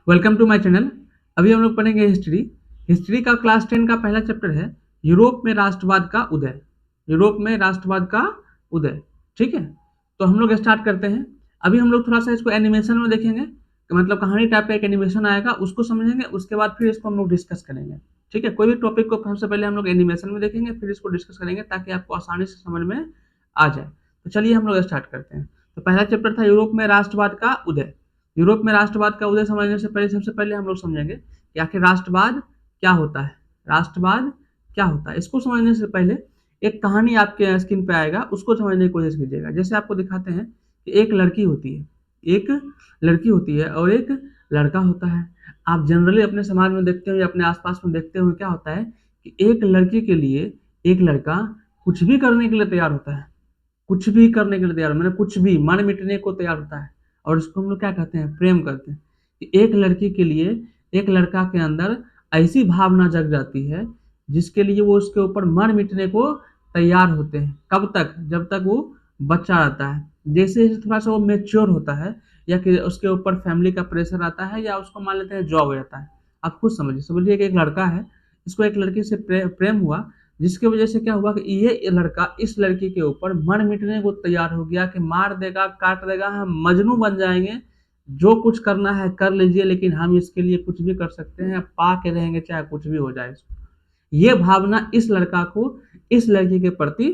Welcome to my channel. अभी हम लोग पढ़ेंगे हिस्ट्री। हिस्ट्री का क्लास 10 का पहला चैप्टर है यूरोप में राष्ट्रवाद का उदय। यूरोप में राष्ट्रवाद का उदय, ठीक है। तो हम लोग स्टार्ट करते हैं। अभी हम लोग थोड़ा सा इसको एनिमेशन में देखेंगे, मतलब कहानी टाइप का एक एनिमेशन आएगा, उसको समझेंगे, उसके बाद फिर इसको हम लोग डिस्कस करेंगे, ठीक है। कोई भी टॉपिक को सबसे पहले हम लोग एनिमेशन में देखेंगे, फिर इसको डिस्कस करेंगे ताकि आपको आसानी से समझ में आ जाए। तो चलिए हम लोग स्टार्ट करते हैं। तो पहला चैप्टर था यूरोप में राष्ट्रवाद का उदय। यूरोप में राष्ट्रवाद का उदय समझने से पहले सबसे पहले हम लोग समझेंगे कि आखिर राष्ट्रवाद क्या होता है। राष्ट्रवाद क्या होता है, इसको समझने से पहले एक कहानी आपके स्क्रीन पे आएगा, उसको समझने की कोशिश कीजिएगा। जैसे आपको दिखाते हैं कि एक लड़की होती है, एक लड़की होती है और एक लड़का होता है। आप जनरली अपने समाज में देखते हो या अपने आसपास में देखते हो, क्या होता है कि एक लड़की के लिए एक लड़का कुछ भी करने के लिए तैयार होता है, कुछ भी करने के लिए तैयार, मैंने कुछ भी मर मिटने को तैयार होता है। और इसको हम लोग क्या कहते हैं, प्रेम करते हैं। कि एक लड़की के लिए एक लड़का के अंदर ऐसी भावना जग जाती है जिसके लिए वो उसके ऊपर मर मिटने को तैयार होते हैं। कब तक? जब तक वो बच्चा रहता है। जैसे जैसे थोड़ा सा वो मेच्योर होता है या कि उसके ऊपर फैमिली का प्रेशर आता है या उसको मान लेते हैं जॉब हो जाता है। आप खुद समझिए कि एक लड़का है, इसको एक लड़की से प्रेम हुआ, जिसकी वजह से क्या हुआ कि ये लड़का इस लड़की के ऊपर मर मिटने को तैयार हो गया कि मार देगा, काट देगा, हम मजनू बन जाएंगे, जो कुछ करना है कर लीजिए, लेकिन हम इसके लिए कुछ भी कर सकते हैं, पा के रहेंगे चाहे कुछ भी हो जाए। ये भावना इस लड़का को इस लड़की के प्रति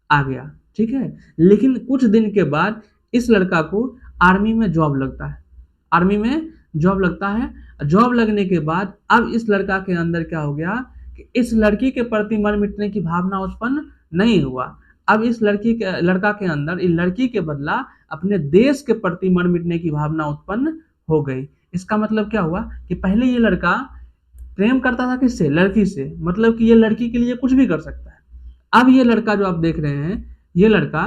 आ गया, ठीक है। लेकिन कुछ दिन के बाद इस लड़का को आर्मी में जॉब लगता है, आर्मी में जॉब लगता है। जॉब लगने के बाद अब इस लड़का के अंदर क्या हो गया कि इस लड़की के प्रति मर मिटने की भावना उत्पन्न नहीं हुआ। अब इस लड़का के अंदर इस लड़की के बदला अपने देश के प्रति मर मिटने की भावना उत्पन्न हो गई। इसका मतलब क्या हुआ कि पहले ये लड़का प्रेम करता था किससे? लड़की से, मतलब कि ये लड़की के लिए कुछ भी कर सकता है। अब ये लड़का जो आप देख रहे हैं, ये लड़का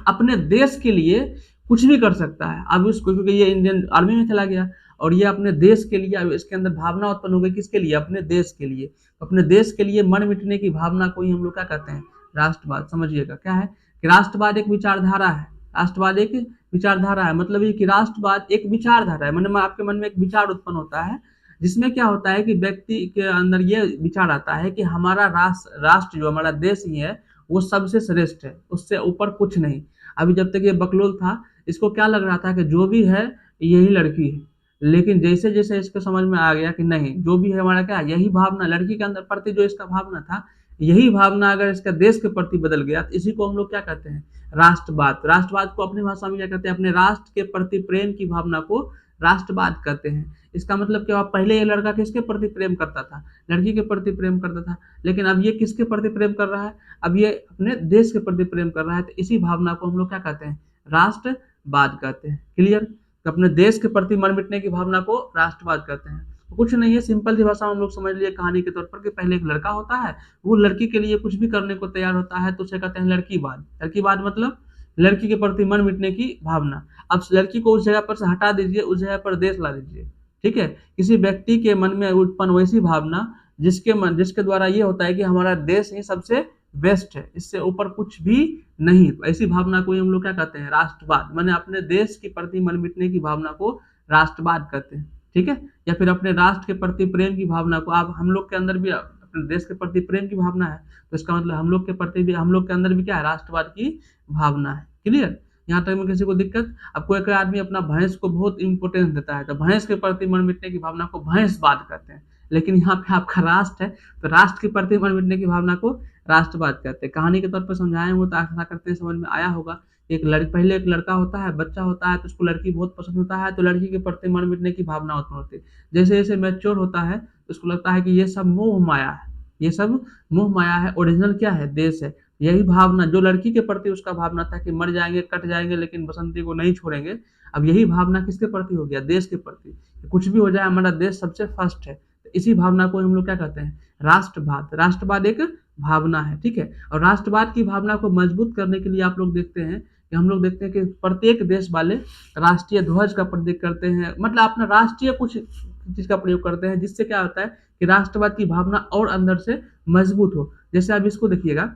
अपने देश के लिए कुछ भी कर सकता है। अब उसको, क्योंकि ये इंडियन आर्मी में चला गया और ये अपने देश के लिए, अब इसके अंदर भावना उत्पन्न हो गई, किसके लिए? अपने देश के लिए। अपने देश के लिए मर मिटने की भावना को ही हम लोग क्या कहते हैं? राष्ट्रवाद। समझिएगा क्या है कि राष्ट्रवाद एक विचारधारा है। राष्ट्रवाद एक विचारधारा है, मतलब ये कि राष्ट्रवाद एक विचारधारा है। मतलब आपके मन में एक विचार उत्पन्न होता है जिसमें क्या होता है कि व्यक्ति के अंदर ये विचार आता है कि हमारा राष्ट्र जो हमारा देश ही है वो सबसे श्रेष्ठ है, उससे ऊपर कुछ नहीं। अभी जब तक ये बकलोल था, इसको क्या लग रहा था कि जो भी है यही लड़की है, लेकिन जैसे जैसे इसको समझ में आ गया कि नहीं, जो भी है हमारा क्या, यही भावना, लड़की के अंदर प्रति जो इसका भावना था, यही भावना अगर इसका देश के प्रति बदल गया तो इसी को हम लोग क्या कहते हैं? राष्ट्रवाद। राष्ट्रवाद को अपनी भाषा में क्या कहते हैं? अपने राष्ट्र के प्रति प्रेम की भावना को राष्ट्रवाद कहते हैं। इसका मतलब क्या हुआ? पहले ये लड़का किसके प्रति प्रेम करता था? लड़की के प्रति प्रेम करता था, लेकिन अब ये किसके प्रति प्रेम कर रहा है? अब ये अपने देश के प्रति प्रेम कर रहा है। तो इसी भावना को हम लोग क्या कहते हैं? राष्ट्रवाद कहते हैं। क्लियर? तो अपने देश के प्रति मर मिटने की भावना को राष्ट्रवाद कहते हैं। तो कुछ नहीं है, सिंपल सी भाषा में हम लोग समझ लिए कहानी के तौर पर कि पहले एक लड़का होता है, वो लड़की के लिए कुछ भी करने को तैयार होता है, तो उसे कहते हैं लड़कीवाद। लड़कीवाद मतलब लड़की के प्रति मर मिटने की भावना। अब लड़की को उस जगह पर से हटा दीजिए, उस जगह पर देश ला दीजिए, ठीक है। किसी व्यक्ति के मन में उत्पन्न वैसी भावना जिसके द्वारा ये होता है कि हमारा देश ही सबसे बेस्ट है, इससे ऊपर कुछ भी नहीं। ऐसी भावना को हम लोग क्या कहते हैं? राष्ट्रवाद। मैंने अपने देश के प्रति मर मिटने की भावना को राष्ट्रवाद कहते हैं, ठीक है। या फिर अपने राष्ट्र के प्रति प्रेम की भावना को, आप हम लोग के अंदर भी अपने देश के प्रति प्रेम की भावना है, तो इसका मतलब हम लोग के प्रति भी, हम लोग के अंदर भी क्या है? राष्ट्रवाद की भावना है। क्लियर? यहाँ तक में किसी को दिक्कत? अब कोई कोई आदमी अपना भैंस को बहुत इंपोर्टेंस देता है, तो भैंस के प्रति मर मिटने की भावना को भैंसवाद कहते हैं। लेकिन यहाँ पे आपका राष्ट्र है, तो राष्ट्र के प्रति मर मिटने की भावना को राष्ट्रवाद कहते हैं। कहानी के तौर पर समझाए हो तो आशा करते हैं समझ में आया होगा। पहले एक लड़का होता है, बच्चा होता है, तो उसको लड़की बहुत पसंद होता है, तो लड़की के प्रति मर मिटने की भावना उत्पन्न होती है। जैसे जैसे मैच्योर होता है तो उसको लगता है कि ये सब मोह माया है, ये सब मोह माया है, ओरिजिनल क्या है? देश है। यही भावना जो लड़की के प्रति उसका भावना था कि मर जाएंगे, कट जाएंगे, लेकिन बसंती को नहीं छोड़ेंगे, अब यही भावना किसके प्रति हो गया? देश के प्रति। कुछ भी हो जाए, हमारा देश सबसे फर्स्ट है। तो इसी भावना को हम लोग क्या कहते हैं? राष्ट्रवाद। राष्ट्रवाद एक भावना है, ठीक है। और राष्ट्रवाद की भावना को मजबूत करने के लिए आप लोग देखते हैं कि हम लोग देखते हैं कि प्रत्येक देश वाले राष्ट्रीय ध्वज का प्रतीक करते हैं, मतलब अपना राष्ट्रीय कुछ चीज का प्रयोग करते हैं, जिससे क्या होता है कि राष्ट्रवाद की भावना और अंदर से मजबूत हो। जैसे आप इसको देखिएगा,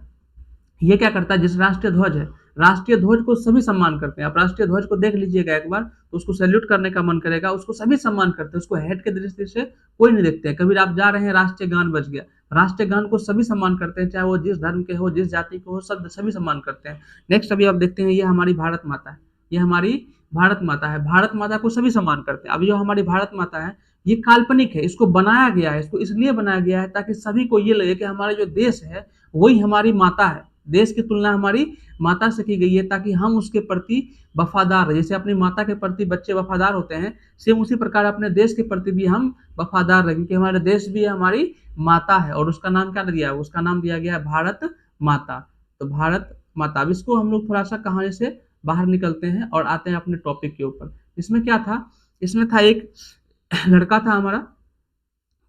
ये क्या करता है? जिस राष्ट्रीय ध्वज है, राष्ट्रीय ध्वज को सभी सम्मान करते हैं। आप राष्ट्रीय ध्वज को देख लीजिएगा एक बार, तो उसको सैल्यूट करने का मन करेगा, उसको सभी सम्मान करते हैं, उसको हेड के दृष्टि से कोई नहीं देखते हैं। कभी आप जा रहे हैं, राष्ट्रीय गान बज गया, राष्ट्रीय गान को सभी सम्मान करते हैं, चाहे वो जिस धर्म के हो, जिस जाति के हो, सब सभी सम्मान करते हैं। नेक्स्ट अभी आप देखते हैं, ये हमारी भारत माता है, ये हमारी भारत माता है, भारत माता को सभी सम्मान करते हैं। अभी जो हमारी भारत माता है ये काल्पनिक है, इसको बनाया गया है, इसको इसलिए बनाया गया है ताकि सभी को ये लगे कि हमारा जो देश है वही हमारी माता है। देश की तुलना हमारी माता से की गई है ताकि हम उसके प्रति वफादार रहे। जैसे अपनी माता के प्रति बच्चे वफादार होते हैं, सेम उसी प्रकार अपने देश के प्रति भी हम वफादार रहे, क्योंकि हमारे देश भी हमारी माता है। और उसका नाम क्या दिया है? उसका नाम दिया गया है भारत माता। तो भारत माता, अब इसको हम लोग थोड़ा सा कहानी से बाहर निकलते हैं और आते हैं अपने टॉपिक के ऊपर। इसमें क्या था? इसमें था एक लड़का था हमारा,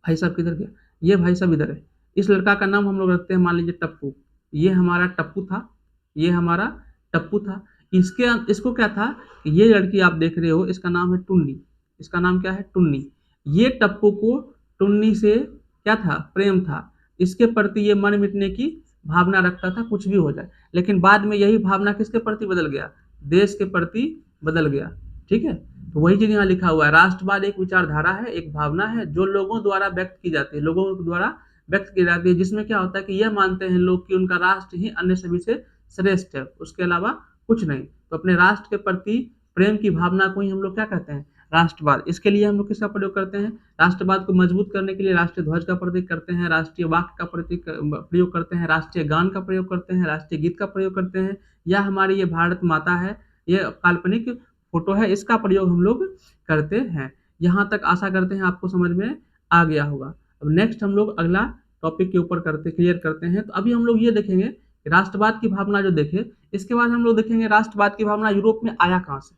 भाई साहब किधर गया? ये भाई साहब इधर है। इस लड़का का नाम हम लोग रखते हैं, मान लीजिए टप्पू। ये हमारा टप्पू था, ये हमारा टप्पू था। इसको क्या था? ये लड़की आप देख रहे हो, इसका नाम है टुन्नी। इसका नाम क्या है? टुन्नी। ये टप्पू को टुन्नी से क्या था? प्रेम था। इसके प्रति ये मर मिटने की भावना रखता था, कुछ भी हो जाए। लेकिन बाद में यही भावना किसके प्रति बदल गया? देश के प्रति बदल गया। ठीक है, तो वही चीज यहाँ लिखा हुआ है। राष्ट्रवाद एक विचारधारा है, एक भावना है जो लोगों द्वारा व्यक्त की जाती है, लोगों द्वारा व्यक्त की जाती है, जिसमें क्या होता है कि यह मानते हैं लोग कि उनका राष्ट्र ही अन्य सभी से श्रेष्ठ है, उसके अलावा कुछ नहीं। तो अपने राष्ट्र के प्रति प्रेम की भावना को ही हम लोग क्या कहते हैं? राष्ट्रवाद। इसके लिए हम लोग किसका प्रयोग करते हैं? राष्ट्रवाद को मजबूत करने के लिए राष्ट्रीय ध्वज का प्रयोग करते हैं, राष्ट्रीय वाक्य का प्रयोग करते हैं, राष्ट्रीय गान का प्रयोग करते हैं, राष्ट्रीय गीत का प्रयोग करते हैं, या हमारी ये भारत माता है, ये काल्पनिक फोटो है, इसका प्रयोग हम लोग करते हैं। यहाँ तक आशा करते हैं आपको समझ में आ गया होगा। अब नेक्स्ट हम लोग अगला टॉपिक के ऊपर क्लियर करते हैं। तो अभी हम लोग ये देखेंगे राष्ट्रवाद की भावना जो देखे, इसके बाद हम लोग देखेंगे राष्ट्रवाद की भावना यूरोप में आया कहाँ से।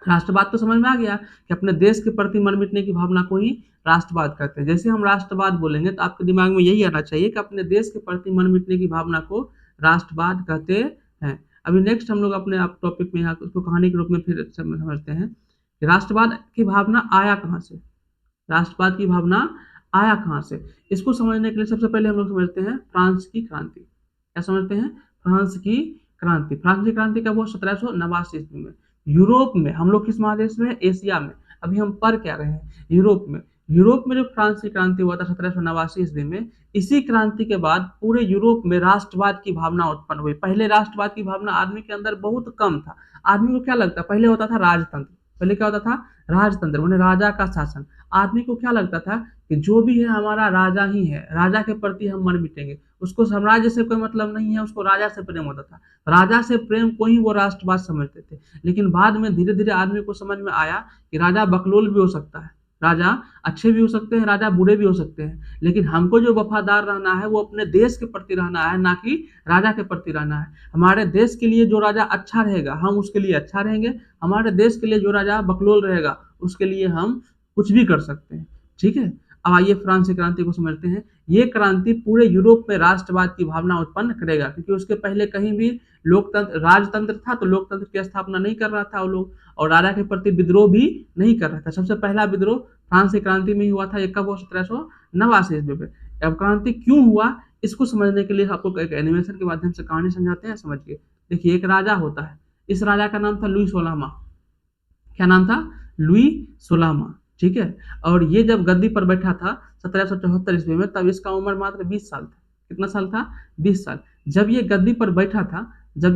राष्ट्रवाद तो समझ में आ गया कि अपने देश के प्रति मर मिटने की भावना को ही राष्ट्रवाद कहते हैं। जैसे हम राष्ट्रवाद बोलेंगे तो आपके दिमाग में यही आना चाहिए कि अपने देश के प्रति मर मिटने की भावना को राष्ट्रवाद कहते हैं। अभी नेक्स्ट हम लोग अपने आप टॉपिक में यहाँ उसको कहानी के रूप में फिर समझते हैं कि राष्ट्रवाद की भावना आया कहाँ से। राष्ट्रवाद की भावना आया कहाँ से, इसको समझने के लिए सबसे पहले हम लोग समझते हैं फ्रांस की क्रांति। क्या समझते हैं? फ्रांस की क्रांति। फ्रांस की क्रांति कब हुआ? 1789 ईस्वी में। यूरोप में, हम लोग किस महादेश में? एशिया में। अभी हम पढ़ क्या रहे हैं? यूरोप में। यूरोप में जो फ्रांस की क्रांति हुआ था 1789 ईस्वी में, इसी क्रांति के बाद पूरे यूरोप में राष्ट्रवाद की भावना उत्पन्न हुई। पहले राष्ट्रवाद की भावना आदमी के अंदर बहुत कम था। आदमी को क्या लगता? पहले होता था राजतंत्र। पहले क्या होता था? राजतंत्र, माने राजा का शासन। आदमी को क्या लगता था कि जो भी है हमारा राजा ही है, राजा के प्रति हम मर मिटेंगे। उसको साम्राज्य से कोई मतलब नहीं है, उसको राजा से प्रेम होता था। राजा से प्रेम को ही वो राष्ट्रवाद समझते थे। लेकिन बाद में धीरे धीरे आदमी को समझ में आया कि राजा बकलोल भी हो सकता है, राजा अच्छे भी हो सकते हैं, राजा बुरे भी हो सकते हैं, लेकिन हमको जो वफादार रहना है वो अपने देश के प्रति रहना है, ना कि राजा के प्रति रहना है। हमारे देश के लिए जो राजा अच्छा रहेगा हम उसके लिए अच्छा रहेंगे, हमारे देश के लिए जो राजा बकलोल रहेगा उसके लिए हम कुछ भी कर सकते हैं। ठीक है, अब आइए फ्रांस की क्रांति को समझते हैं। ये क्रांति पूरे यूरोप में राष्ट्रवाद की भावना उत्पन्न करेगा, क्योंकि उसके पहले कहीं भी लोकतंत्र, राजतंत्र था, तो लोकतंत्र की स्थापना नहीं कर रहा था वो लोग, और राजा के प्रति विद्रोह भी नहीं कर रहा था। सबसे पहला विद्रोह फ्रांस की क्रांति में ही हुआ था। ये कब हुआ? 1789 ईस्वी में। अब क्रांति क्यों हुआ, इसको समझने के लिए आपको एक एनिमेशन के माध्यम से कहानी समझाते हैं, समझिए। देखिए, एक राजा होता है, इस राजा का नाम था लुई सोलहवां। क्या नाम था? लुई सोलहवां। ठीक है, और ये जब गद्दी पर बैठा था 1774 ईस्वी में, तब इसका उम्र मात्र 20 साल था। कितना साल था? 20 साल। जब ये गद्दी पर बैठा था, तो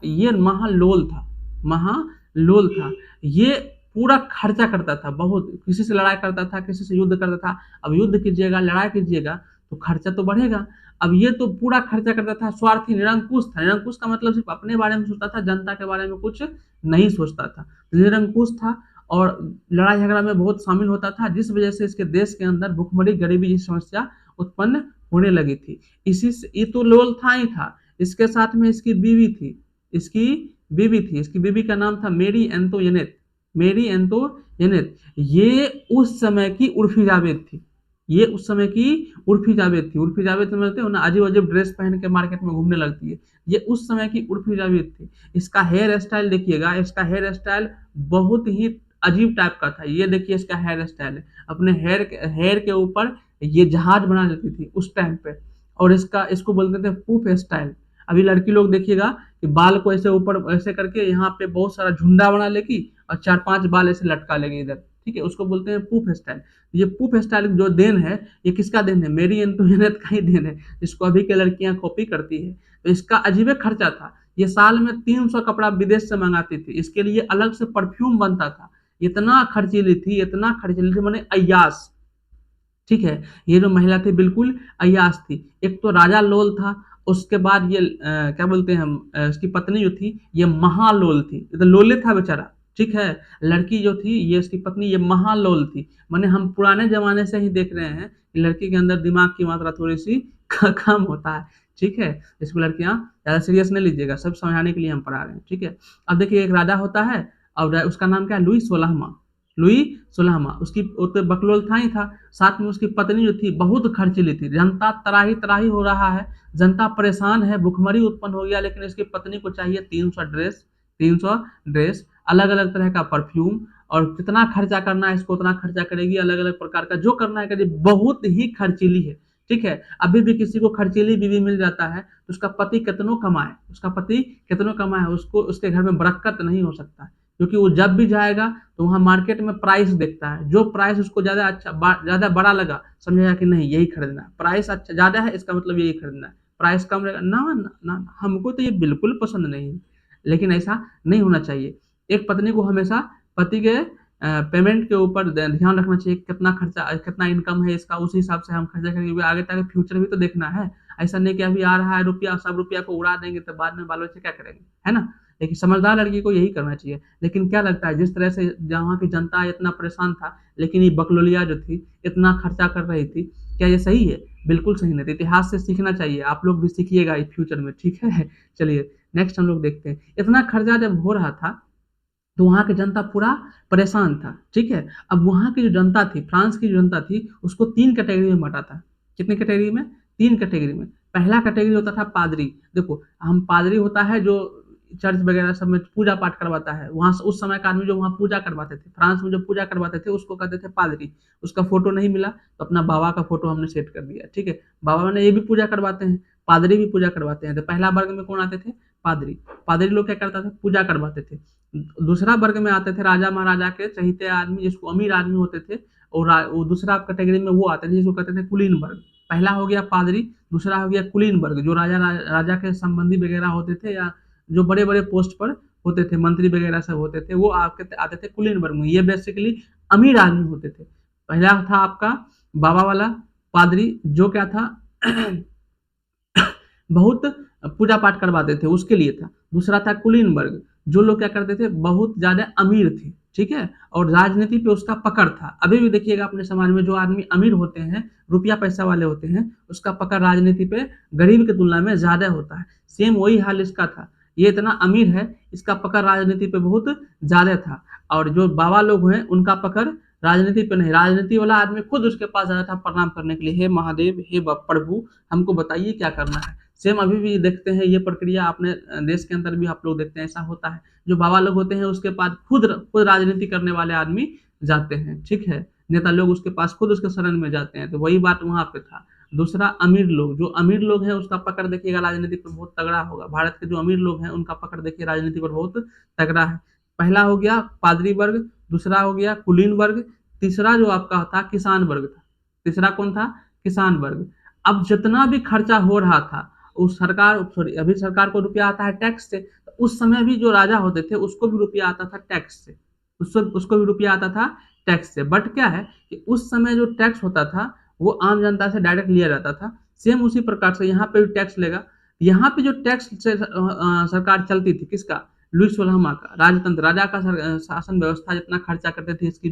ये महालोल था। ये पूरा खर्चा करता था, बहुत, किसी से लड़ाई करता था, किसी से युद्ध करता था। अब युद्ध कीजिएगा, लड़ाई कीजिएगा तो खर्चा तो बढ़ेगा। अब ये तो पूरा खर्चा करता था, स्वार्थी, निरंकुश था। निरंकुश का मतलब सिर्फ अपने बारे में सोचता था, जनता के बारे में कुछ नहीं सोचता था। निरंकुश था और लड़ाई झगड़ा में बहुत शामिल होता था, जिस वजह से इसके देश के अंदर भूखमरी, गरीबी जैसी समस्या उत्पन्न होने लगी थी। इसी से ये तो लोल था ही था, इसके साथ में इसकी बीवी थी। इसकी बीवी का नाम था मेरी एंतोइनेट। ये उस समय की उर्फी जावेद थी। उर्फी जावेद समझते हो ना, अजीब अजीब ड्रेस पहन के मार्केट में घूमने लगती है। ये उस समय की उर्फी जावेद थी। इसका हेयर स्टाइल देखिएगा, इसका हेयर स्टाइल बहुत ही अजीब टाइप का था। ये देखिए इसका हेयर स्टाइल है, अपने हेयर के ऊपर ये जहाज बना लेती थी उस टाइम पे, और इसको बोलते थे पूप स्टाइल। अभी लड़की लोग देखिएगा कि बाल को ऐसे ऊपर ऐसे करके यहाँ पे बहुत सारा झुंडा बना लेगी और 4-5 बाल ऐसे लटका लेगी इधर, ठीक है, उसको बोलते हैं पूफ स्टाइल। ये पूफ स्टाइल जो देन है, ये किसका देन है? मेरी एंटोइनेट का ही देन है, जिसको अभी के लड़कियां कॉपी करती है। तो इसका अजीब खर्चा था। ये साल में 300 कपड़ा विदेश से मंगाती थी, इसके लिए अलग से परफ्यूम बनता था। इतना खर्चीली थी, इतना खर्चीली थी, मैंने अय्यास, ठीक है। ये जो महिला थी बिल्कुल अय्यास थी। एक तो राजा लोल था, उसके बाद ये क्या बोलते हैं हम, इसकी पत्नी जो थी ये महालोल थी। ये तो लोले था बेचारा, ठीक है। लड़की जो थी ये इसकी पत्नी ये महालोल थी। माने हम पुराने जमाने से ही देख रहे हैं कि लड़की के अंदर दिमाग की मात्रा थोड़ी सी कम होता है, ठीक है। इसको लड़कियां ज्यादा सीरियस नहीं लीजिएगा, सब समझाने के लिए हम पढ़ा रहे हैं, ठीक है। अब देखिए एक राजा होता है और उसका नाम क्या है? लुई 16वां। लुई 16वां, उसकी तो बकलोल था ही था, साथ में उसकी पत्नी जो थी बहुत खर्चीली थी। जनता तराही तराही हो रहा है, जनता परेशान है, भुखमरी उत्पन्न हो गया, लेकिन इसकी पत्नी को चाहिए 300 ड्रेस, अलग अलग तरह का परफ्यूम, और कितना खर्चा करना है इसको उतना खर्चा करेगी, अलग अलग प्रकार का जो करना है करिए। बहुत ही खर्चीली है, ठीक है। अभी भी किसी को खर्चीली बीवी मिल जाता है तो उसका पति कितनों कमाए, उसको उसके घर में बरकत नहीं हो सकता, क्योंकि वो जब भी जाएगा तो वहाँ मार्केट में प्राइस देखता है। जो प्राइस उसको ज्यादा ज्यादा बड़ा लगा, समझेगा कि नहीं यही खरीदना है। प्राइस अच्छा ज्यादा है इसका मतलब यही खरीदना है, प्राइस कम रहेगा ना ना, ना हमको तो ये बिल्कुल पसंद नहीं है। लेकिन ऐसा नहीं होना चाहिए। एक पत्नी को हमेशा पति के पेमेंट के ऊपर ध्यान रखना चाहिए, कितना खर्चा, कितना इनकम है इसका, उस हिसाब से हम खर्चा करेंगे। आगे तक फ्यूचर भी तो देखना है। ऐसा नहीं कि अभी आ रहा है रुपया, सब रुपया को उड़ा देंगे तो बाद में बाल बच्चे क्या करेंगे, है ना। लेकिन समझदार लड़की को यही करना चाहिए। लेकिन क्या लगता है, जिस तरह से जहाँ की जनता इतना परेशान था, लेकिन ये बकलोलिया जो थी इतना खर्चा कर रही थी, क्या ये सही है? बिल्कुल सही नहीं। इतिहास से सीखना चाहिए, आप लोग भी सीखिएगा इस फ्यूचर में, ठीक है। चलिए नेक्स्ट हम लोग देखते हैं। इतना खर्चा जब हो रहा था तो वहाँ की जनता पूरा परेशान था, ठीक है। अब वहाँ की जो जनता थी, फ्रांस की जो जनता थी, उसको 3 कैटेगरी में बांटा था। कितनी कैटेगरी में? 3 कैटेगरी में। पहला कैटेगरी होता था पादरी। देखो हम पादरी होता है जो चर्च वगैरह सब में पूजा पाठ करवाता है, वहाँ उस समय का आदमी जो वहाँ पूजा करवाते थे, फ्रांस में जो पूजा करवाते थे उसको कहते थे पादरी। उसका फोटो नहीं मिला तो अपना बाबा का फोटो हमने सेट कर दिया, ठीक है। बाबा ने ये भी पूजा करवाते हैं, पादरी भी पूजा करवाते हैं। तो पहला वर्ग में कौन आते थे? पादरी। पादरी लोग क्या करता था? पूजा करवाते थे। दूसरा वर्ग में आते थे राजा महाराजा के चहीते आदमी, जिसको अमीर आदमी होते थे, और वो दूसरा कैटेगरी में वो आते थे जिसको कहते थे कुलीन वर्ग। पहला हो गया पादरी, दूसरा हो गया कुलीन वर्ग, जो राजा के संबंधी वगैरह होते थे, या जो बड़े बड़े पोस्ट पर होते थे, मंत्री वगैरह सब होते थे, वो आपके आते थे कुलीन वर्ग में। ये बेसिकली अमीर आदमी होते थे। पहला था आपका बाबा वाला पादरी, जो क्या था बहुत पूजा पाठ करवाते थे, उसके लिए था। दूसरा था कुलीन वर्ग, जो लोग क्या करते थे, बहुत ज्यादा अमीर थे, ठीक है, और राजनीति पे उसका पकड़ था। अभी भी देखिएगा अपने समाज में जो आदमी अमीर होते हैं, रुपया पैसा वाले होते हैं, उसका पकड़ राजनीति पे गरीब की तुलना में ज्यादा होता है। सेम वही हाल इसका था। ये इतना अमीर है, इसका पकड़ राजनीति पे बहुत ज्यादा था। और जो बाबा लोग हैं उनका पकड़ राजनीति पे नहीं। राजनीति वाला आदमी खुद उसके पास जाता था प्रणाम करने के लिए, हे महादेव, हे प्रभु, हमको बताइए क्या करना है। सेम अभी भी देखते हैं ये प्रक्रिया, अपने देश के अंदर भी आप लोग देखते हैं ऐसा होता है। जो बाबा लोग होते हैं उसके पास खुद राजनीति करने वाले आदमी जाते हैं, ठीक है। नेता लोग उसके पास खुद उसके शरण में जाते हैं। तो वही बात वहां पे था। दूसरा अमीर लोग, जो अमीर लोग हैं उसका पकड़ देखिएगा राजनीति पर बहुत तगड़ा होगा। भारत के जो अमीर लोग हैं उनका पकड़ देखिए राजनीति पर बहुत तगड़ा है। पहला हो गया पादरी वर्ग, दूसरा हो गया कुलीन वर्ग, तीसरा जो आपका था किसान वर्ग था। तीसरा कौन था? किसान वर्ग। अब जितना भी खर्चा हो रहा था उस सरकार, सॉरी, अभी सरकार को रुपया आता है टैक्स से, तो उस समय भी जो राजा होते थे उसको भी रुपया आता था टैक्स से, उसको भी रुपया आता था टैक्स से। बट क्या है कि उस समय जो टैक्स होता था वो आम जनता से डायरेक्ट लिया जाता था। सेम उसी प्रकार से यहाँ पे भी टैक्स लेगा। यहाँ पे जो टैक्स से सरकार चलती थी, किसका? लुई 16वां का राजतंत्र, राजा का शासन व्यवस्था। जितना खर्चा करते थे इसकी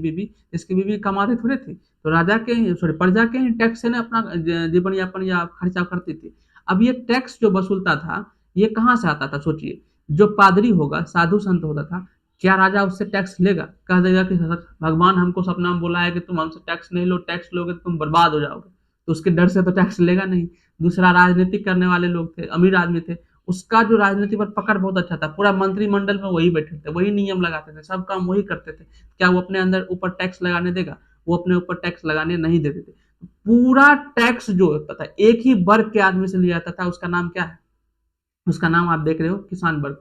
बीवी कमाते थोड़े थे, तो राजा के सॉरी प्रजा के टैक्स से ना अपना जीवन यापन या खर्चा करती थी। अब ये टैक्स जो वसूलता था ये कहाँ से आता था? सोचिए, जो पादरी होगा, साधु संत होता था, क्या राजा उससे टैक्स लेगा? कह देगा कि भगवान हमको सपना में बोला है कि तुम हमसे टैक्स नहीं लो, टैक्स लोगे तो तुम बर्बाद हो जाओगे, तो उसके डर से तो टैक्स लेगा नहीं। दूसरा राजनीति करने वाले लोग थे, अमीर आदमी थे, उसका जो राजनीति पर पकड़ बहुत अच्छा था। पूरा मंत्रिमंडल में वही बैठे थे, वही नियम लगाते थे, सब काम वही करते थे। क्या वो अपने अंदर ऊपर टैक्स लगाने देगा? वो अपने ऊपर टैक्स लगाने नहीं देते थे। पूरा टैक्स जो होता था एक ही वर्ग के आदमी से लिया जाता था, उसका नाम क्या है? उसका नाम आप देख रहे हो किसान वर्ग,